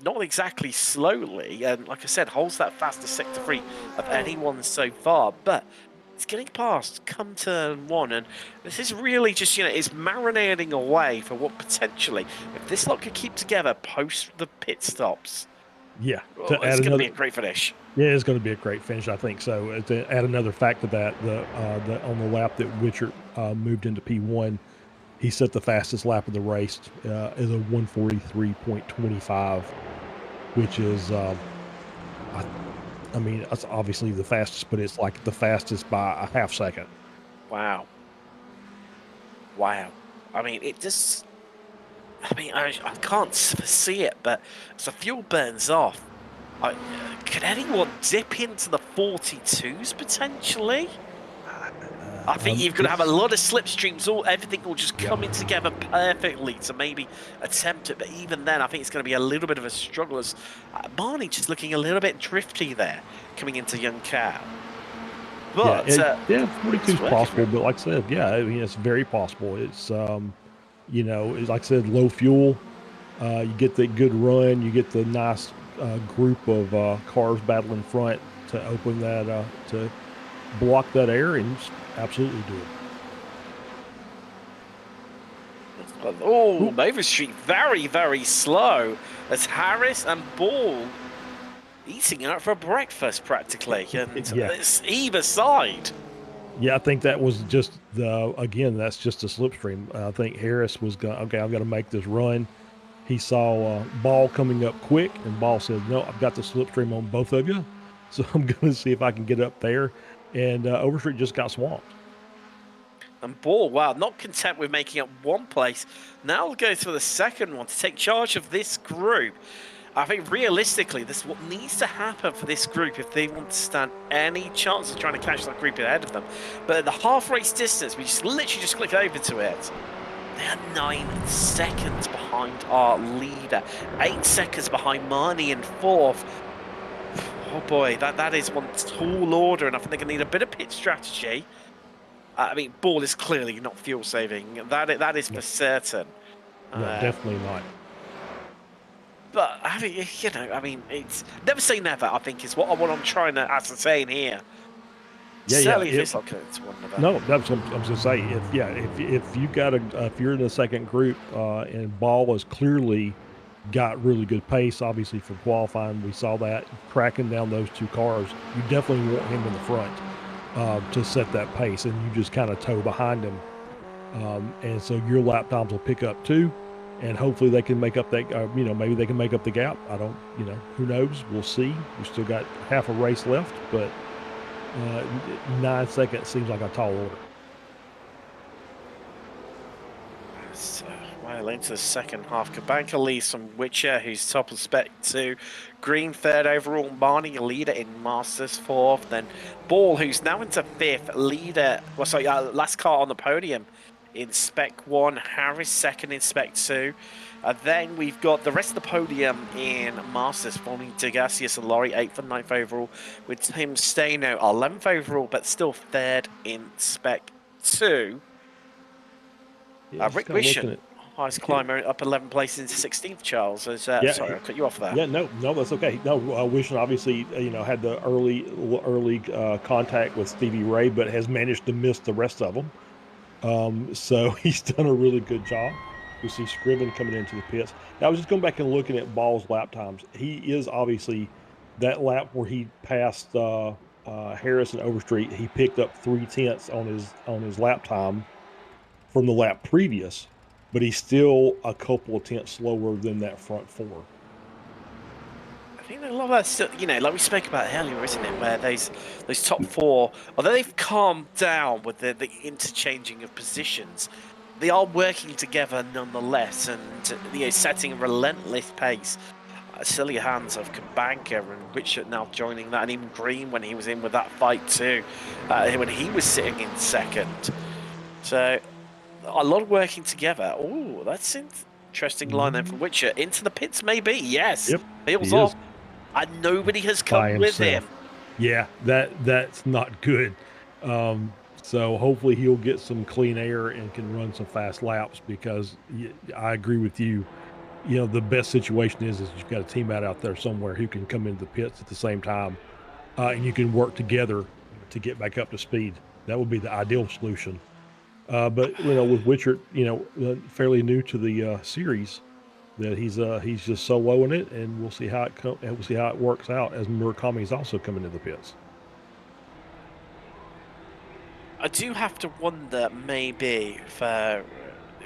not exactly slowly, and like I said, holds that fastest sector 3 of anyone so far, but it's getting past come turn 1, and this is really just, you know, it's marinating away for what potentially, if this lot could keep together post the pit stops, Yeah, it's going to be a great finish. Yeah, it's going to be a great finish, I think so. To add another fact to that, the on the lap that Witcher moved into P1, he set the fastest lap of the race is a 1:43.25, which is, I mean, that's obviously the fastest, but it's like the fastest by a half second. Wow. Wow. I mean, it just, I mean, I can't see it, but as the fuel burns off, could anyone dip into the 42s potentially? I think you've got to have a lot of slipstreams, everything will just coming together perfectly to maybe attempt it. But even then, I think it's going to be a little bit of a struggle, as Barney just looking a little bit drifty there, coming into Young Cow. But yeah, 42 is possible. But like I said, yeah, I mean, it's very possible. It's you know, like I said, low fuel. You get the good run. You get the nice group of cars battling front to open that to block that air and just absolutely do it. Oh, Nova Street very, very slow as Harris and Ball eating out for breakfast practically, and it's either side. Yeah, I think that was just again, that's just a slipstream. I think Harris was going, okay, I've got to make this run. He saw Ball coming up quick, and Ball said, no, I've got the slipstream on both of you, so I'm going to see if I can get up there. And Overstreet just got swamped. And Ball, wow, not content with making up one place, now will go for the second one to take charge of this group. I think realistically, this is what needs to happen for this group if they want to stand any chance of trying to catch that group ahead of them. But at the half race distance, we just literally just click over to it. They are 9 seconds behind our leader, 8 seconds behind Marnie in 4th. Oh boy, that is one tall order, and I think they're going to need a bit of pit strategy. I mean, Ball is clearly not fuel saving. That is for certain. No, definitely not. But I mean, you know, I mean, it's never say never. I think is what I'm trying to ascertain here. Yeah, certainly if it's like it's one of them. No, that's what I'm going to say. If you got if you're in the second group and Ball has clearly got really good pace, obviously for qualifying, we saw that cracking down those two cars. You definitely want him in the front to set that pace, and you just kind of tow behind him, and so your lap times will pick up too. And hopefully they can make up that, you know, maybe they can make up the gap. I don't, you know, who knows? We'll see. We still got half a race left, but 9 seconds seems like a tall order. So, well into the second half, Cabanca leads from Witcher, who's top of Spec 2. Green third overall, Marnie leader in Masters 4th. Then Ball, who's now into 5th, leader, well, sorry, last car on the podium in Spec 1, Harris second in Spec 2. Then we've got the rest of the podium in Masters, following Degasius and Laurie 8th and 9th overall, with Tim Staino 11th overall, but still third in Spec 2. Yeah, Rick Wishen, highest climber, up 11 places into 16th, Charles. Sorry, I cut you off there. Yeah, no, that's okay. No, Wishen obviously, you know, had the early contact with Stevie Ray, but has managed to miss the rest of them. So he's done a really good job. We see Scriven coming into the pits. Now, I was just going back and looking at Ball's lap times. He is obviously that lap where he passed Harris and Overstreet. He picked up 0.3 on his lap time from the lap previous, but he's still a couple of tenths slower than that front four. I think a lot of that's still, you know, like we spoke about earlier, isn't it? Where those top four, although they've calmed down with the interchanging of positions, they are working together nonetheless, and you know, setting a relentless pace. Silly hands of Cabanca and Richard now joining that, and even Green when he was in with that fight too, when he was sitting in second. So a lot of working together. Oh, that's interesting line there from Witcher. Into the pits maybe, yes. Yep, Wheels off. And nobody has come with him. Yeah, that's not good. So hopefully he'll get some clean air and can run some fast laps because I agree with you. The best situation is you've got a teammate out there somewhere who can come into the pits at the same time, and you can work together to get back up to speed. That would be the ideal solution. But with Witcher, fairly new to the series, that he's just soloing it, and we'll see how we'll see how it works out as Murakami is also coming to the pits. I do have to wonder, maybe, for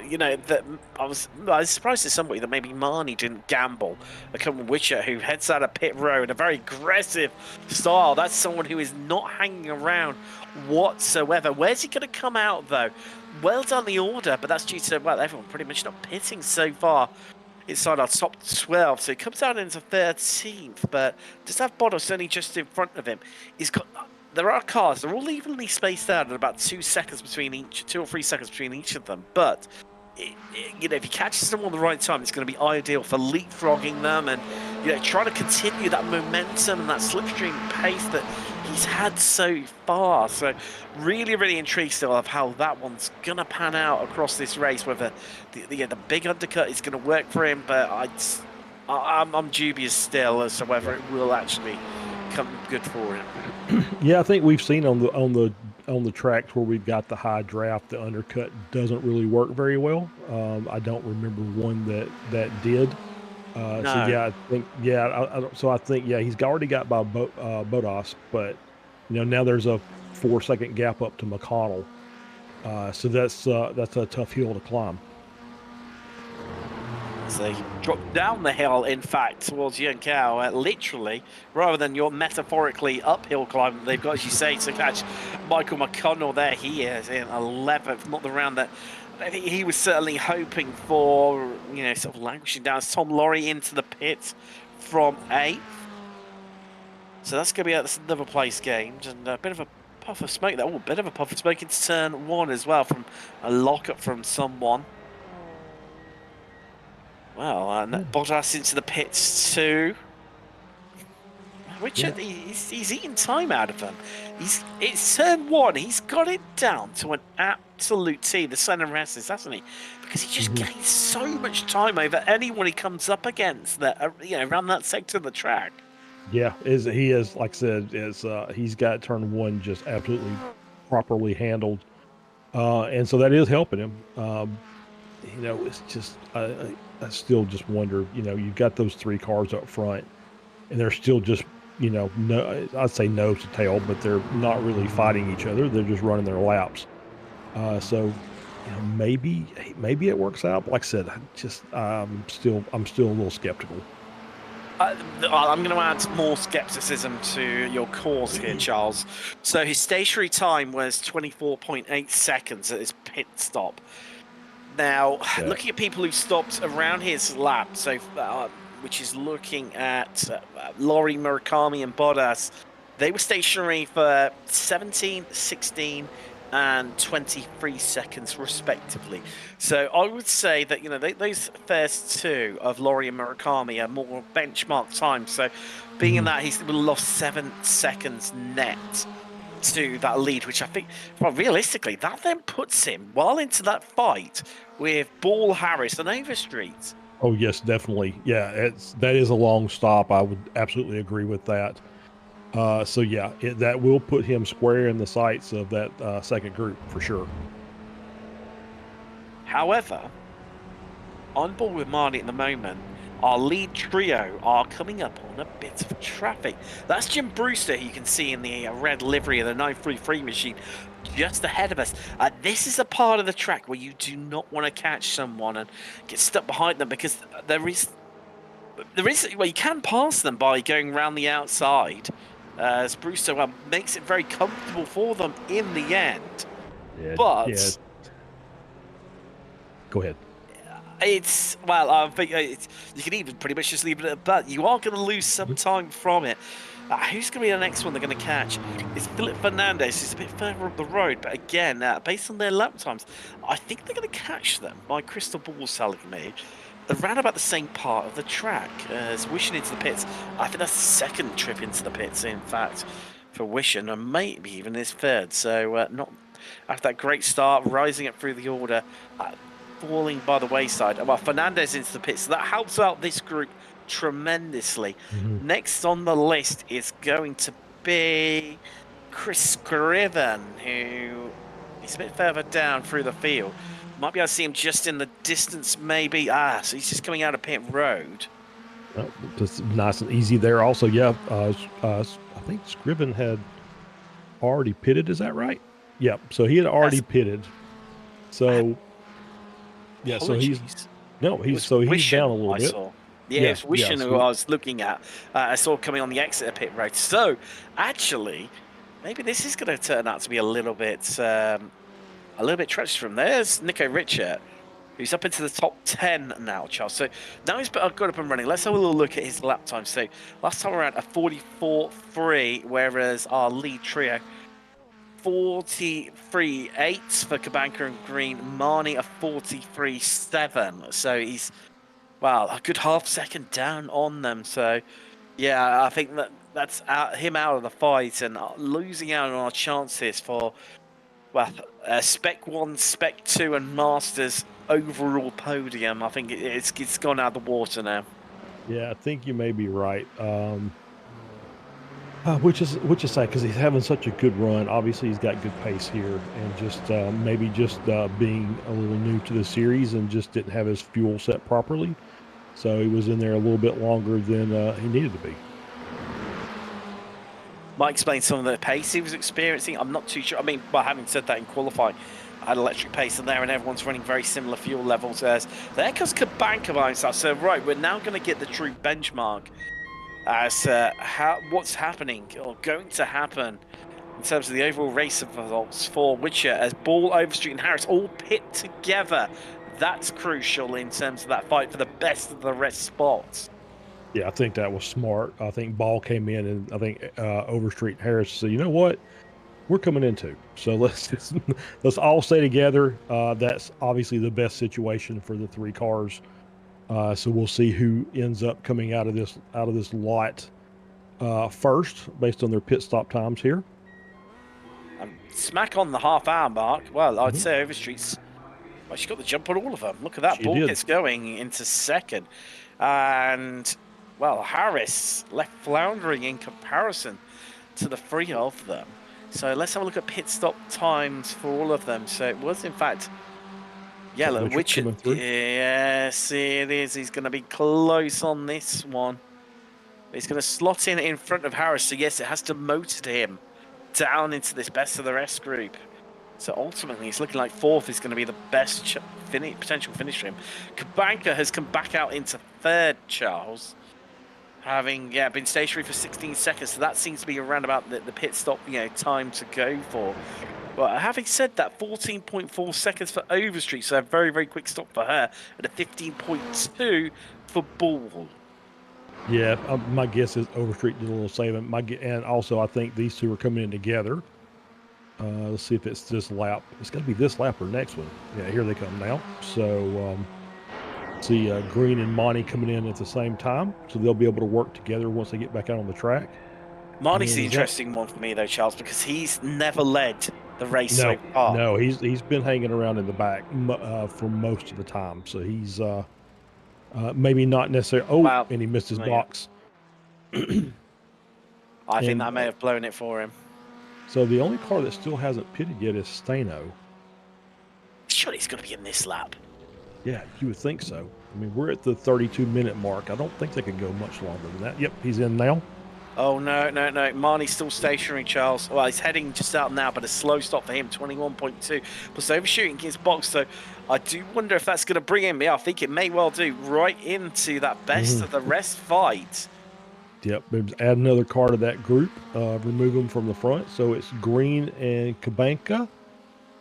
that I was surprised at somebody that maybe Marnie didn't gamble. A common Witcher who heads out of pit road in a very aggressive style. That's someone who is not hanging around whatsoever. Where's he going to come out, though? Well done the order, but that's due to, well, everyone pretty much not pitting so far inside our top 12. So he comes out into 13th, but does have Bottas only just in front of him. There are cars, they're all evenly spaced out at about 2 seconds between each, 2 or 3 seconds between each of them. But, if he catches them on the right time, it's going to be ideal for leapfrogging them and, trying to continue that momentum and that slipstream pace that he's had so far. So, really, really intrigued still of how that one's going to pan out across this race, whether the big undercut is going to work for him, but I'm dubious still as to whether it will actually come good for him. Yeah, I think we've seen on the tracks where we've got the high draft, the undercut doesn't really work very well. I don't remember one that did. No. So yeah, I think he's already got by Bottas, but now there's a 4-second gap up to McConnell. So that's a tough hill to climb. So they drop down the hill, in fact, towards Yunkao, literally, rather than your metaphorically uphill climb they've got, as you say, to catch Michael McConnell there. He is in 11th, not the round that I think he was certainly hoping for, sort of languishing down. As Tom Lorry into the pit from 8th. So that's going to be another place gained, and a bit of a puff of smoke there. Oh, a bit of a puff of smoke into turn 1 as well from a lockup from someone. Well, Bottas into the pits too. Richard, he's eating time out of them. It's turn 1. He's got it down to an absolute T, the San Andreas, hasn't he? Because he just gains so much time over anyone he comes up against that, around that sector of the track. Yeah, he is, like I said, he's got turn 1 just absolutely properly handled, and so that is helping him. It's just I still just wonder, you've got those 3 cars up front, and they're still just, I'd say nose to tail, but they're not really fighting each other. They're just running their laps. So, maybe it works out. But like I said, I'm still a little skeptical. I'm going to add more skepticism to your cause here, Charles. So his stationary time was 24.8 seconds at his pit stop. Now, looking at people who stopped around his lap, so which is looking at Lorry, Murakami, and Bottas, they were stationary for 17, 16, and 23 seconds, respectively. So I would say that those first 2 of Lorry and Murakami are more benchmark times. So, being in that, he's lost 7 seconds net to that lead, which I think, well, realistically, that then puts him well into that fight with Ball, Harris, and Overstreet. Oh yes, definitely. Yeah, that is a long stop. I would absolutely agree with that. So yeah, that will put him square in the sights of that second group for sure. However, on board with Marnie at the moment, our lead trio are coming up on a bit of traffic. That's Jim Brewster, who you can see in the red livery of the 933 machine, just ahead of us. This is a part of the track where you do not want to catch someone and get stuck behind them, because there is well, you can pass them by going around the outside, as Brewster makes it very comfortable for them in the end. Yeah, but go ahead. It's, well, I think you can even pretty much just leave it at that. You are going to lose some time from it. Who's going to be the next one they're going to catch? It's Philip Fernandez, who's a bit further up the road. But again, based on their lap times, I think they're going to catch them. My crystal ball's telling me around about the same part of the track as Wishing into the pits. I think that's the second trip into the pits, in fact, for Wishing, and maybe even his third. So after that great start, rising up through the order, falling by the wayside. Well, Fernandez into the pits, so that helps out this group tremendously. Next on the list is going to be Chris Scriven, who is a bit further down through the field. Might be able to see him just in the distance, maybe. So he's just coming out of pit road. Just nice and easy there. Also, yeah, I think Scriven had already pitted. Is that right? Yep. So he had already pitted. So yeah. Apologies. So he's down a little bit. Yeah, it's Wishing who I was looking at. I saw coming on the exit of pit road. So actually, maybe this is going to turn out to be a little bit treacherous from there. There's Nico Richard, who's up into the top 10 now, Charles. So now he's got up and running. Let's have a little look at his lap time. So last time around, a 44.3, whereas our lead trio, 43.8 for Cabanca and Green. Marnie, a 43.7. So he's, a good half second down on them. So, yeah, I think that's him out of the fight and losing out on our chances for, Spec 1, Spec 2 and Masters overall podium. I think it's gone out of the water now. Yeah, I think you may be right. Which is sad because he's having such a good run. Obviously, he's got good pace here, and just maybe being a little new to the series and just didn't have his fuel set properly. So he was in there a little bit longer than he needed to be. Might explain some of the pace he was experiencing. I'm not too sure. I mean, having said that, in qualifying, I had electric pace in there, and everyone's running very similar fuel levels. There comes Cabanca by himself. So right, we're now going to get the true benchmark as what's happening or going to happen in terms of the overall race results for Witcher as Ball, Overstreet, and Harris all pit together. That's crucial in terms of that fight for the best of the rest spots. Yeah, I think that was smart. I think Ball came in, and I think Overstreet and Harris said, you know what? We're coming in too. So let's all stay together. That's obviously the best situation for the three cars. So we'll see who ends up coming out of this lot first, based on their pit stop times here. Smack on the half-hour mark. Well, I'd say Overstreet's. Well, she got the jump on all of them. Look at that. Ball gets going into second, and Harris left floundering in comparison to the three of them. So let's have a look at pit stop times for all of them. So it was, in fact, look, Witcher. Yes, it is. He's going to be close on this one. He's going to slot in front of Harris. So yes, it has demoted him down into this best of the rest group. So ultimately, it's looking like fourth is going to be the best potential finish for him. Cabanca has come back out into third, Charles, having been stationary for 16 seconds. So that seems to be around about the pit stop time to go for. But having said that, 14.4 seconds for Overstreet, so a very, very quick stop for her, and a 15.2 for Ball. Yeah, my guess is Overstreet did a little saving. And also, I think these two are coming in together. Let's see if it's this lap. It's going to be this lap or next one. Yeah, here they come now. So, see Green and Monty coming in at the same time, so they'll be able to work together once they get back out on the track. Monty's the interesting one for me, though, Charles, because he's never led the race so far. No, he's been hanging around in the back for most of the time. So he's maybe not necessarily. And he missed his box. I think that may have blown it for him. So the only car that still hasn't pitted yet is Stano. Surely he's going to be in this lap. Yeah, you would think so. I mean, we're at the 32-minute mark. I don't think they can go much longer than that. Yep, he's in now. Oh, no. Marnie's still stationary, Charles. Well, he's heading just out now, but a slow stop for him, 21.2. Plus overshooting his box, so I do wonder if that's going to bring him, I think it may well do, right into that best of the rest fight. Yep, add another car to that group, remove them from the front. So it's Green and Cabanca,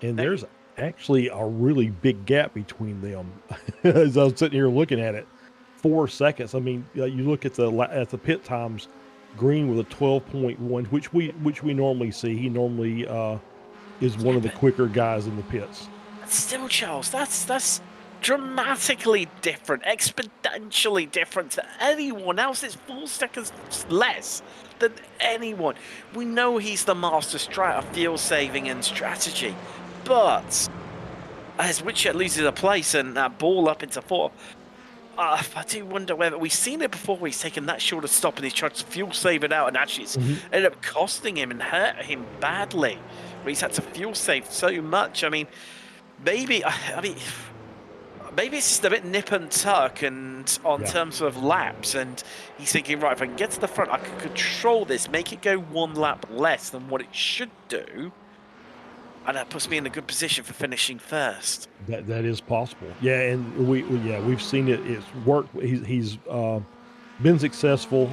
and there's actually a really big gap between them. As I was sitting here looking at it, 4 seconds. I mean, you look at the pit times. Green with a 12.1, which we normally see. He normally is one of the quicker guys in the pits. Still, Charles, that's dramatically different, exponentially different to anyone else. It's 4 seconds less than anyone. We know he's the master strat of fuel saving and strategy, but as Witcher loses a place and that ball up into 4, I do wonder whether we've seen it before where he's taken that short of stop and he's tried to fuel save it out, and actually it's ended up costing him and hurt him badly, where he's had to fuel save so much. I mean, maybe it's just a bit nip and tuck and on terms of laps, and he's thinking, right, if I can get to the front, I can control this, make it go 1 lap less than what it should do, and that puts me in a good position for finishing first. That is possible. Yeah, and we've seen it. It's worked. He's been successful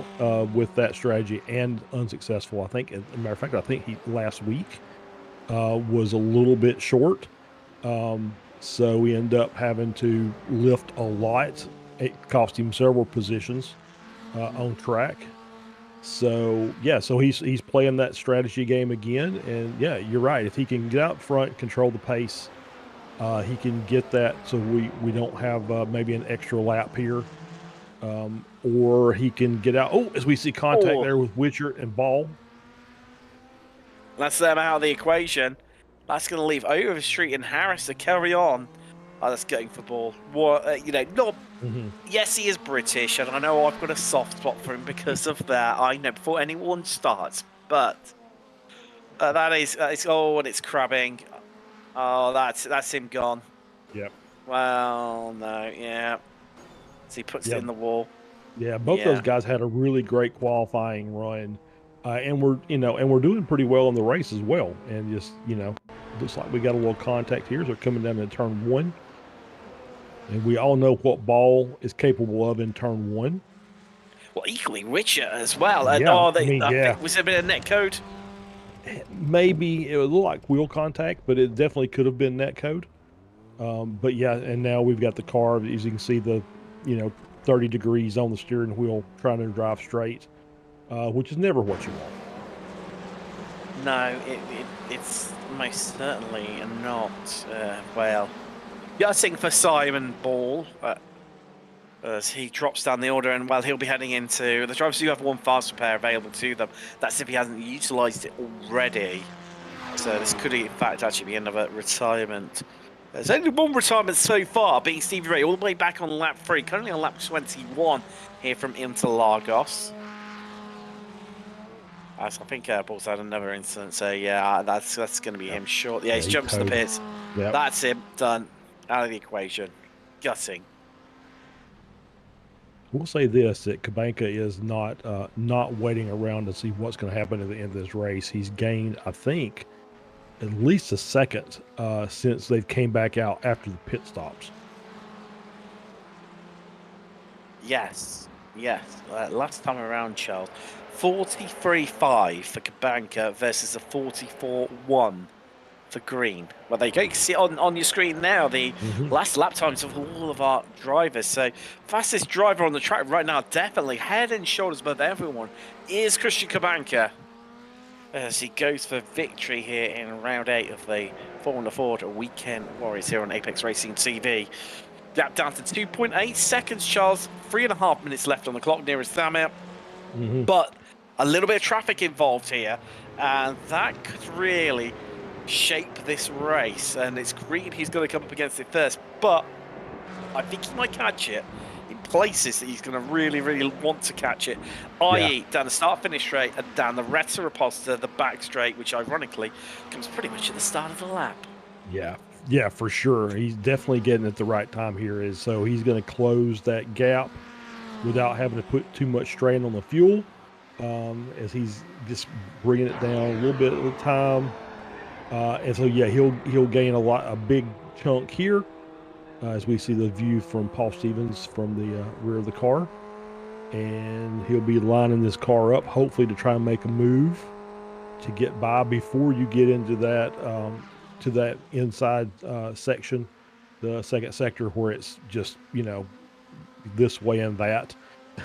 with that strategy and unsuccessful. I think, as a matter of fact, I think he last week was a little bit short. So we end up having to lift a lot. It cost him several positions on track. So yeah, so he's playing that strategy game again, and yeah, you're right. If he can get out front, control the pace, he can get that. So we don't have maybe an extra lap here, or he can get out. Oh, as we see contact there with Witcher and Ball. That's them out of the equation. That's going to leave Overstreet and Harris to carry on. Oh, that's going for Ball. What not. Yes, he is British, and I know I've got a soft spot for him because of that. I know before anyone starts, but that is and it's crabbing. Oh, that's him gone. Yep. Well, no, yeah. So he puts it in the wall. Yeah, both those guys had a really great qualifying run, and we're doing pretty well in the race as well. And just looks like we got a little contact here. So they're coming down in turn 1. And we all know what Ball is capable of in turn 1. Well, equally Witcher as well. Was it a bit of net code? Maybe it would look like wheel contact, but it definitely could have been net code. But yeah, and now we've got the car, as you can see, the 30 degrees on the steering wheel, trying to drive straight, which is never what you want. No, it's most certainly not. Gutting for Simon Ball as he drops down the order, and he'll be heading into the drivers do have 1 fast repair available to them. That's if he hasn't utilised it already. So this could in fact actually be another retirement. There's only 1 retirement so far, being Stevie Ray all the way back on lap 3, currently on lap 21 here from Interlagos. I think Ball's had another incident, so yeah, that's going to be him short. Yeah, he's jumped to the pits. Yep. That's him, done. Out of the equation. Gutting. We'll say this, that Kubanka is not waiting around to see what's going to happen at the end of this race. He's gained, I think, at least a second since they've came back out after the pit stops. Yes. Last time around, Charles. 43.5 for Kubanka versus a 44.1 for Green. Well, there you go. You can see on your screen now the last lap times of all of our drivers. So fastest driver on the track right now, definitely head and shoulders above everyone, is Christian Kubanka, as he goes for victory here in round 8 of the Formula Ford Weekend Warriors here on Apex Racing TV. Gap down to 2.8 seconds, Charles. 3.5 minutes left on the clock, nearest Thamir. But a little bit of traffic involved here, and that could really shape this race. And it's Green who's going to come up against it first, but I think he might catch it in places that he's going to really, really want to catch it, i.e. down the start-finish straight and down the Retta Reposta, the back straight, which ironically comes pretty much at the start of the lap. Yeah, for sure. He's definitely getting it the right time here. So he's going to close that gap without having to put too much strain on the fuel, as he's just bringing it down a little bit at a time. And so yeah, he'll gain a big chunk here, as we see the view from Paul Stevens from the rear of the car, and he'll be lining this car up hopefully to try and make a move to get by before you get into that to that inside section, the second sector, where it's just this way and that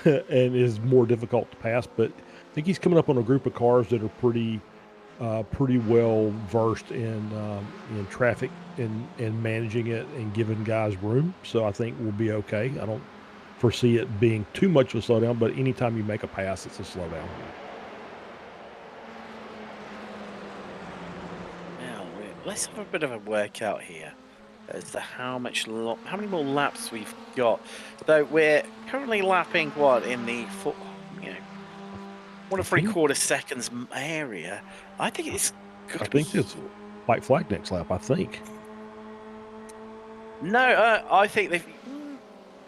and is more difficult to pass. But I think he's coming up on a group of cars that are pretty pretty well versed in traffic and managing it and giving guys room. So I think we'll be okay. I don't foresee it being too much of a slowdown, but anytime you make a pass, it's a slowdown. Now, let's have a bit of a workout here as to how many more laps we've got. So we're currently lapping what in the 1 3/4 seconds area. I think it's. I think it's white flag next lap. I think. No, I think they've.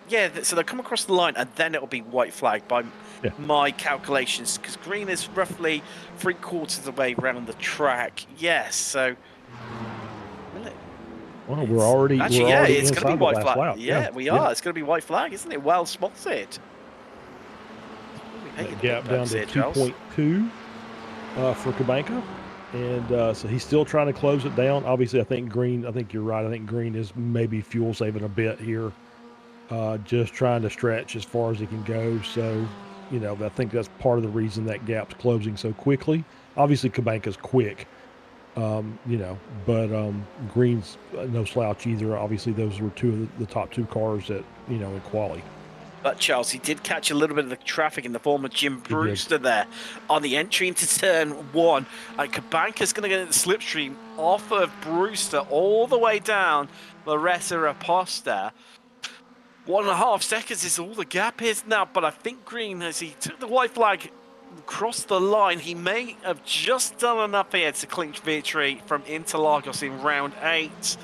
Yeah, so they'll come across the line and then it'll be white flag by my calculations, because green is roughly 3/4 of the way around the track. Yes, so. Well, we're already. Actually, we're already it's going to be white flag. lap. Yeah, we are. It's going to be white flag, isn't it? Well spotted. Gap down to 2.2 for Kubanka. And so he's still trying to close it down. Obviously, I think you're right. I think green is maybe fuel saving a bit here. Just trying to stretch as far as he can go. So, I think that's part of the reason that gap's closing so quickly. Obviously, Kubanka's quick, but green's no slouch either. Obviously, those were two of the top two cars that, in quali. But Charles, he did catch a little bit of the traffic in the form of Jim Brewster there on the entry into turn 1. Kubanka's going to get the slipstream off of Brewster all the way down Loretta Raposta. 1.5 seconds is all the gap is now, but I think green, as he took the white flag across the line, he may have just done enough here to clinch victory from Interlagos in round 8.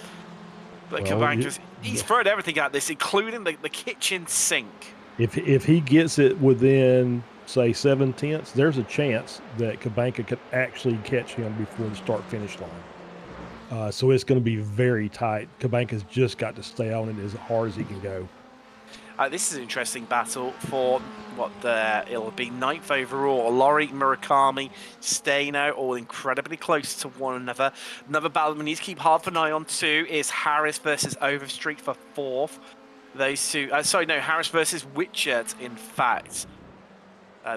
But Kubanka's, he's thrown everything at this, including the kitchen sink. If he gets it within, say, 7/10, there's a chance that Kubanka could actually catch him before the start-finish line. So it's going to be very tight. Kubanka's just got to stay on it as hard as he can go. This is an interesting battle for it'll be 9th overall. Lori, Murakami, Staino, all incredibly close to one another. Another battle we need to keep half an eye on too is Harris versus Overstreet for 4th. Those two, Harris versus Witchett, in fact.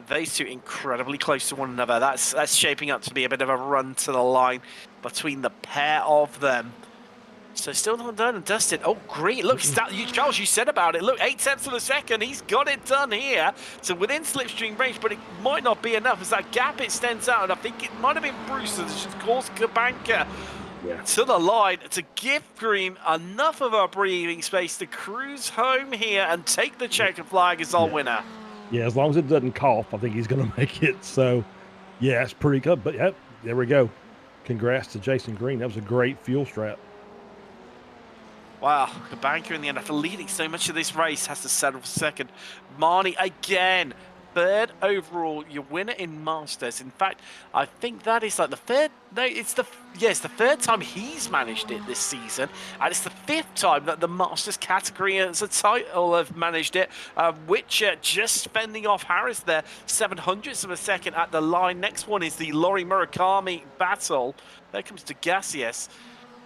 Those two incredibly close to one another. That's shaping up to be a bit of a run to the line between the pair of them. So still not done and dusted. Oh, green. Look, Charles, you said about it. Look, 0.8 of a second. He's got it done here. So within slipstream range, but it might not be enough as that gap extends out. And I think it might have been Brewster that just caused Kubanka to the line to give green enough of a breathing space to cruise home here and take the checkered flag as our winner. Yeah, as long as it doesn't cough, I think he's going to make it. So, yeah, it's pretty good. But, yep, there we go. Congrats to Jason Green. That was a great fuel strap. Wow, Kubanka in the end, after leading so much of this race, has to settle for second. Marnie again, 3rd overall, your winner in Masters. In fact, I think that is like the 3rd. No, it's the 3rd time he's managed it this season, and it's the 5th time that the Masters category as a title have managed it. Which just fending off Harris there, 0.07 of a second at the line. Next one is the Lori Murakami battle. There comes Degassius.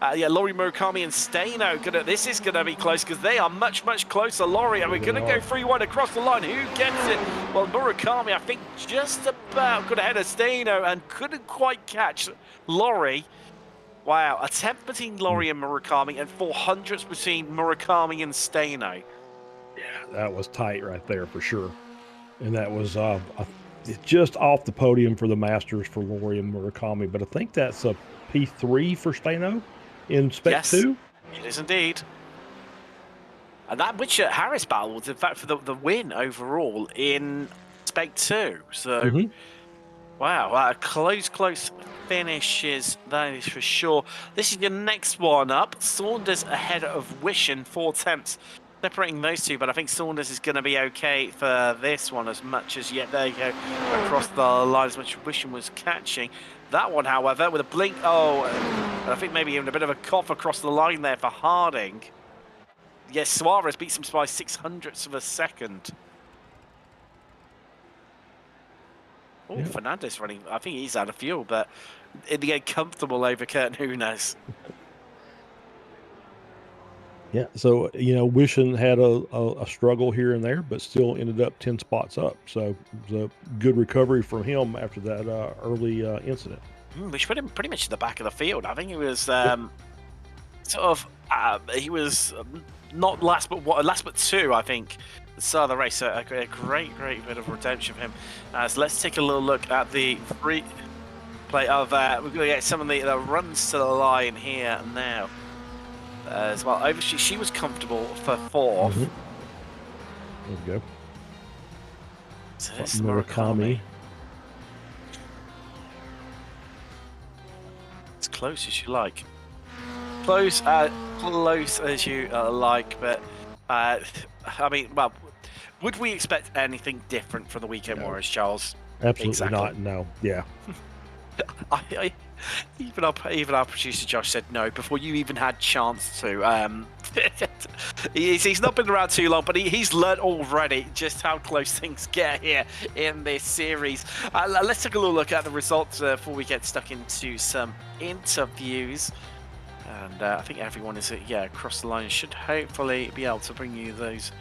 Lori Murakami and Staino. This is going to be close because they are much, much closer. Lori, and we're going to go 3-1 across the line. Who gets it? Well, Murakami, I think, just about got ahead of Staino and couldn't quite catch Lori. Wow, a 10th between Lori and Murakami and 400ths between Murakami and Staino. Yeah, that was tight right there for sure. And that was just off the podium for the Masters for Lori and Murakami. But I think that's a P3 for Staino. In Spec 2? It is indeed. And that Witcher Harris battle was, in fact, for the win overall in Spec 2. So, wow, close finishes, that is for sure. This is your next one up. Saunders ahead of Wishen, 4/10. Separating those two, but I think Saunders is going to be okay for this one as much as yet. There you go, across the line as much as Wishen was catching. That one, however, with a blink. And I think maybe even a bit of a cough across the line there for Harding. Yes, Suarez beats him by 0.06 of a second. Oh, Fernandez running. I think he's out of fuel, but in the end, comfortable over Kurt Nunes. Yeah, so, Wishen had a struggle here and there, but still ended up 10 spots up. So it was a good recovery from him after that early incident. which put him pretty much at the back of the field. I think he was he was not last but two, I think. The start of the race, a great bit of redemption for him. So let's take a little look at the free play of. We're going to get some of the runs to the line here now as well. Overstreet, she was comfortable for fourth. There we go. So this Murakami. As close as you like. Close as you like, but I mean, well, would we expect anything different from the Weekend Warriors, Charles? Absolutely not. No. Yeah. Even our producer Josh said no before you even had chance to. He's not been around too long, but he's learned already just how close things get here in this series. Let's take a little look at the results before we get stuck into some interviews. And I think everyone is across the line. Should hopefully be able to bring you those.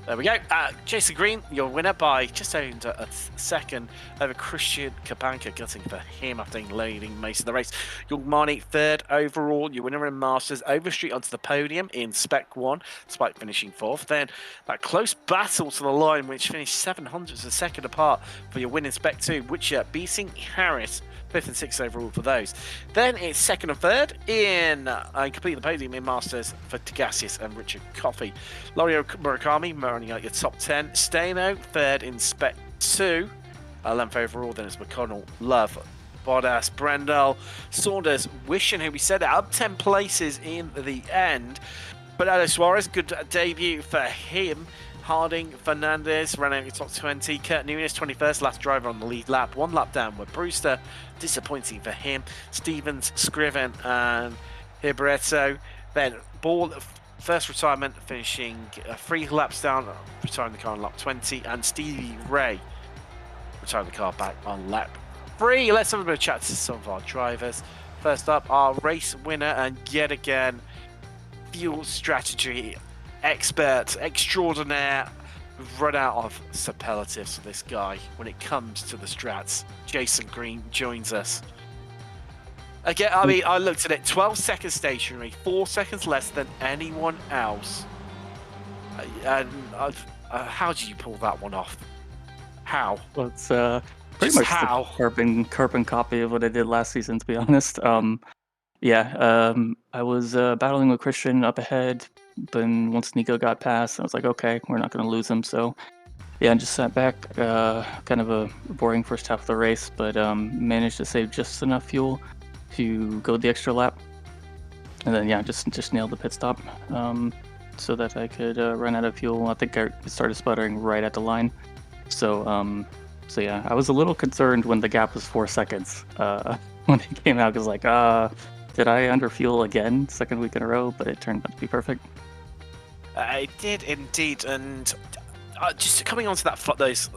There we go. Jason Green, your winner by just under a second over Christian Kabanka, gutting for him after leading most of the race. Young Marnie, third overall. Your winner in Masters. Overstreet onto the podium in Spec 1, despite finishing fourth. Then that close battle to the line, which finished 700 of a second apart for your win in Spec 2, which beating Harris. 5th and 6th overall for those. Then it's 2nd and 3rd in complete the podium in Masters for Tagasius and Richard Coffey. Lorio Murakami running out your top 10. Stano 3rd in Spec 2. 11th overall. Then it's McConnell, Love, Bodas, Brendel, Saunders, Wishen, who we said up 10 places in the end. Bernardo Suarez, good debut for him. Harding, Fernandez ran out in the top 20. Kurt Nunes, 21st, last driver on the lead lap. 1 lap down with Brewster. Disappointing for him. Stevens, Scriven, and Hibaretto. Then Ball, first retirement, finishing 3 laps down, retiring the car on lap 20. And Stevie Ray retiring the car back on lap 3. Let's have a bit of chat to some of our drivers. First up, our race winner, and yet again, fuel strategy expert extraordinaire. We've run out of superlatives for this guy when it comes to the strats. Jason Green joins us. Again, I mean, I looked at it, 12 seconds stationary, 4 seconds less than anyone else. And how did you pull that one off? How? Well, it's pretty much the carbon copy of what I did last season, to be honest. I was battling with Christian up ahead. Then once Nico got past, I was like, okay, we're not going to lose him. So, yeah, I just sat back. Kind of a boring first half of the race, but managed to save just enough fuel to go the extra lap. And then, yeah, just nailed the pit stop so that I could run out of fuel. I think I started sputtering right at the line. So yeah, I was a little concerned when the gap was 4 seconds when it came out. I was like, did I underfuel again, second week in a row? But it turned out to be perfect. It did indeed, and just coming on to that, those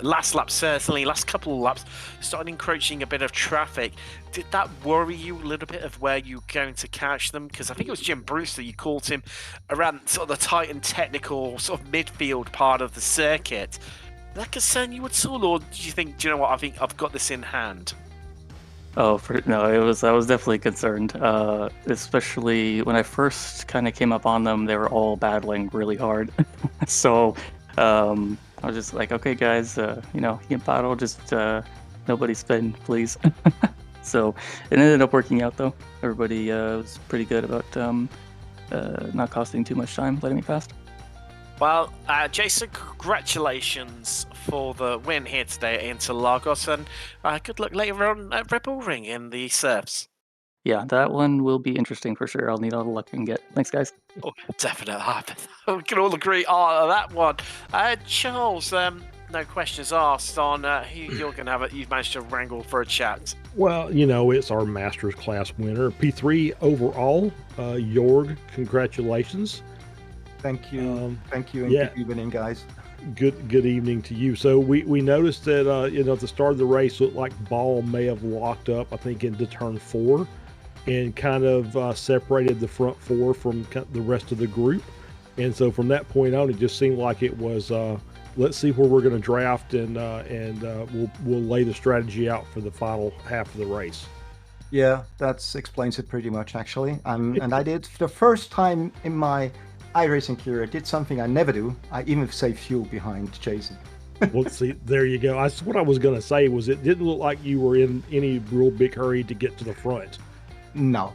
last lap, certainly last couple of laps, started encroaching a bit of traffic. Did that worry you a little bit of where you're going to catch them? Because I think it was Jim Brewster, you called him around sort of the tight and technical sort of midfield part of the circuit. Did that concern you at all, or do you think, do you know what, I think I've got this in hand? Oh, I was definitely concerned, especially when I first kind of came up on them. They were all battling really hard, so I was just like, okay, guys, you can battle, just nobody spin, please. So it ended up working out though. Everybody was pretty good about not costing too much time, letting me past. Well, Jason, congratulations for the win here today at Interlagos, and good luck later on at Red Bull Ring in the Surfs. Yeah, that one will be interesting for sure. I'll need all the luck I can get. Thanks, guys. Oh, definitely. We can all agree on that one. Charles, no questions asked on who you're going to have. You've managed to wrangle for a chat. Well, it's our Masters class winner. P3 overall. Jorg, congratulations. Thank you. And good evening, guys. Good evening to you. So we noticed that at the start of the race, looked like Ball may have locked up, I think, into turn 4, and kind of separated the front 4 from the rest of the group. And so from that point on, it just seemed like it was let's see where we're going to draft, and we'll lay the strategy out for the final half of the race. Yeah, that explains it pretty much, actually. And I did, for the first time in my iRacing career, I did something I never do. I even saved fuel behind Jason. Well, see, there you go. That's what I was going to say. Was it didn't look like you were in any real big hurry to get to the front. No,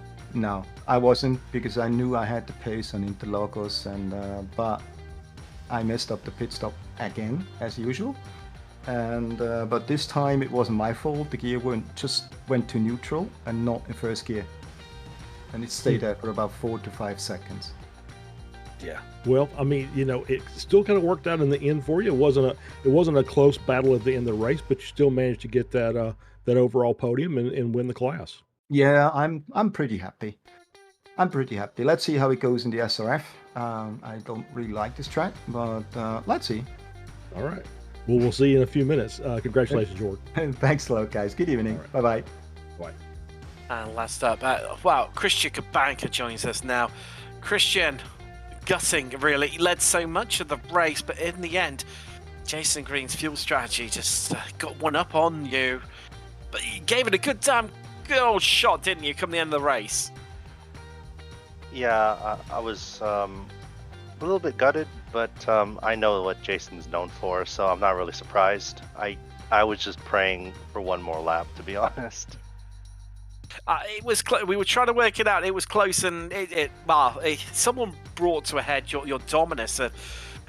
I wasn't, because I knew I had the pace on Interlagos, but I messed up the pit stop again, as usual. And but this time it wasn't my fault. The gear just went to neutral and not in first gear, and it stayed there for about 4 to 5 seconds. Yeah. Well, I mean, it still kind of worked out in the end for you. It wasn't a close battle at the end of the race, but you still managed to get that overall podium and win the class. Yeah, I'm pretty happy. Let's see how it goes in the SRF. I don't really like this track, but let's see. All right. Well, we'll see you in a few minutes. Congratulations, Jordan. Thanks a lot, guys. Good evening. Right. Bye-bye. Bye. And last up, wow, Christian Cabanca joins us now. Christian, gutting, really. He led so much of the race, but in the end, Jason Green's fuel strategy just got one up on you. But you gave it a good old shot, didn't you, come the end of the race? Yeah, I was a little bit gutted, but I know what Jason's known for, so I'm not really surprised. I was just praying for one more lap, to be honest. It was we were trying to work it out. It was close, and someone brought to a head your dominance of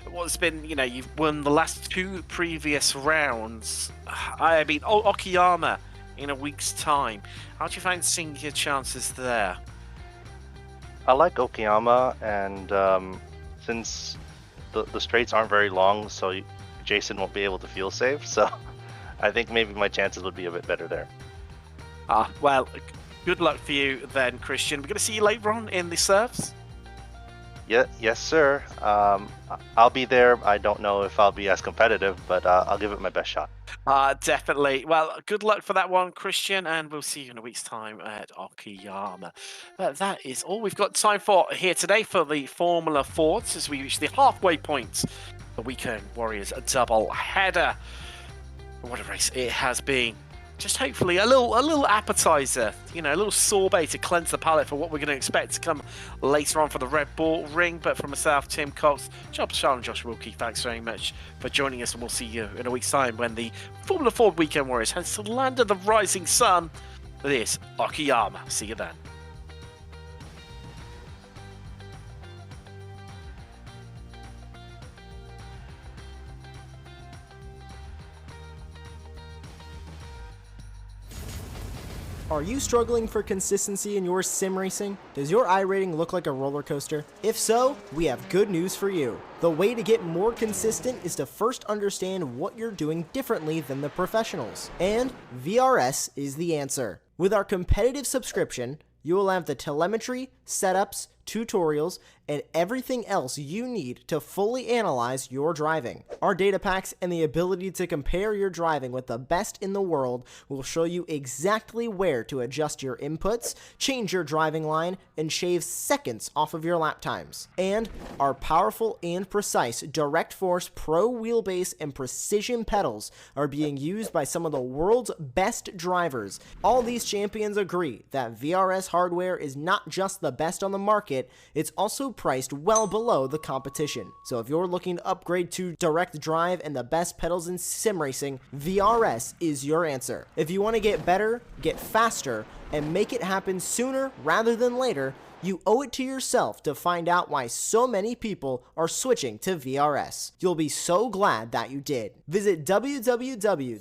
what's been, you've won the last 2 previous rounds. I mean, Okayama in a week's time. How do you fancy your chances there? I like Okayama, and since the straights aren't very long, so Jason won't be able to fuel save, so I think maybe my chances would be a bit better there. Well, good luck for you then, Christian. We're going to see you later on in the serves. Yes, sir. I'll be there. I don't know if I'll be as competitive, but I'll give it my best shot. Definitely. Well, good luck for that one, Christian, and we'll see you in a week's time at Okayama. But that is all we've got time for here today for the Formula Fords as we reach the halfway point. The Weekend Warriors double header. What a race it has been. Just hopefully a little appetizer, a little sorbet to cleanse the palate for what we're going to expect to come later on for the Red Bull Ring. But from myself, Tim Cox, Charles and Josh Wilkie, thanks very much for joining us, and we'll see you in a week's time when the Formula Ford Weekend Warriors heads to the land of the rising sun. This Okayama. See you then. Are you struggling for consistency in your sim racing? Does your iRating look like a roller coaster? If so, we have good news for you. The way to get more consistent is to first understand what you're doing differently than the professionals. And VRS is the answer. With our competitive subscription, you will have the telemetry, setups, tutorials, and everything else you need to fully analyze your driving. Our data packs and the ability to compare your driving with the best in the world will show you exactly where to adjust your inputs, change your driving line, and shave seconds off of your lap times. And our powerful and precise Direct Force Pro wheelbase and precision pedals are being used by some of the world's best drivers. All these champions agree that VRS hardware is not just the best on the market, it's also priced well below the competition. So if you're looking to upgrade to direct drive and the best pedals in sim racing, VRS is your answer. If you want to get better, get faster, and make it happen sooner rather than later, you owe it to yourself to find out why so many people are switching to VRS. You'll be so glad that you did. Visit www.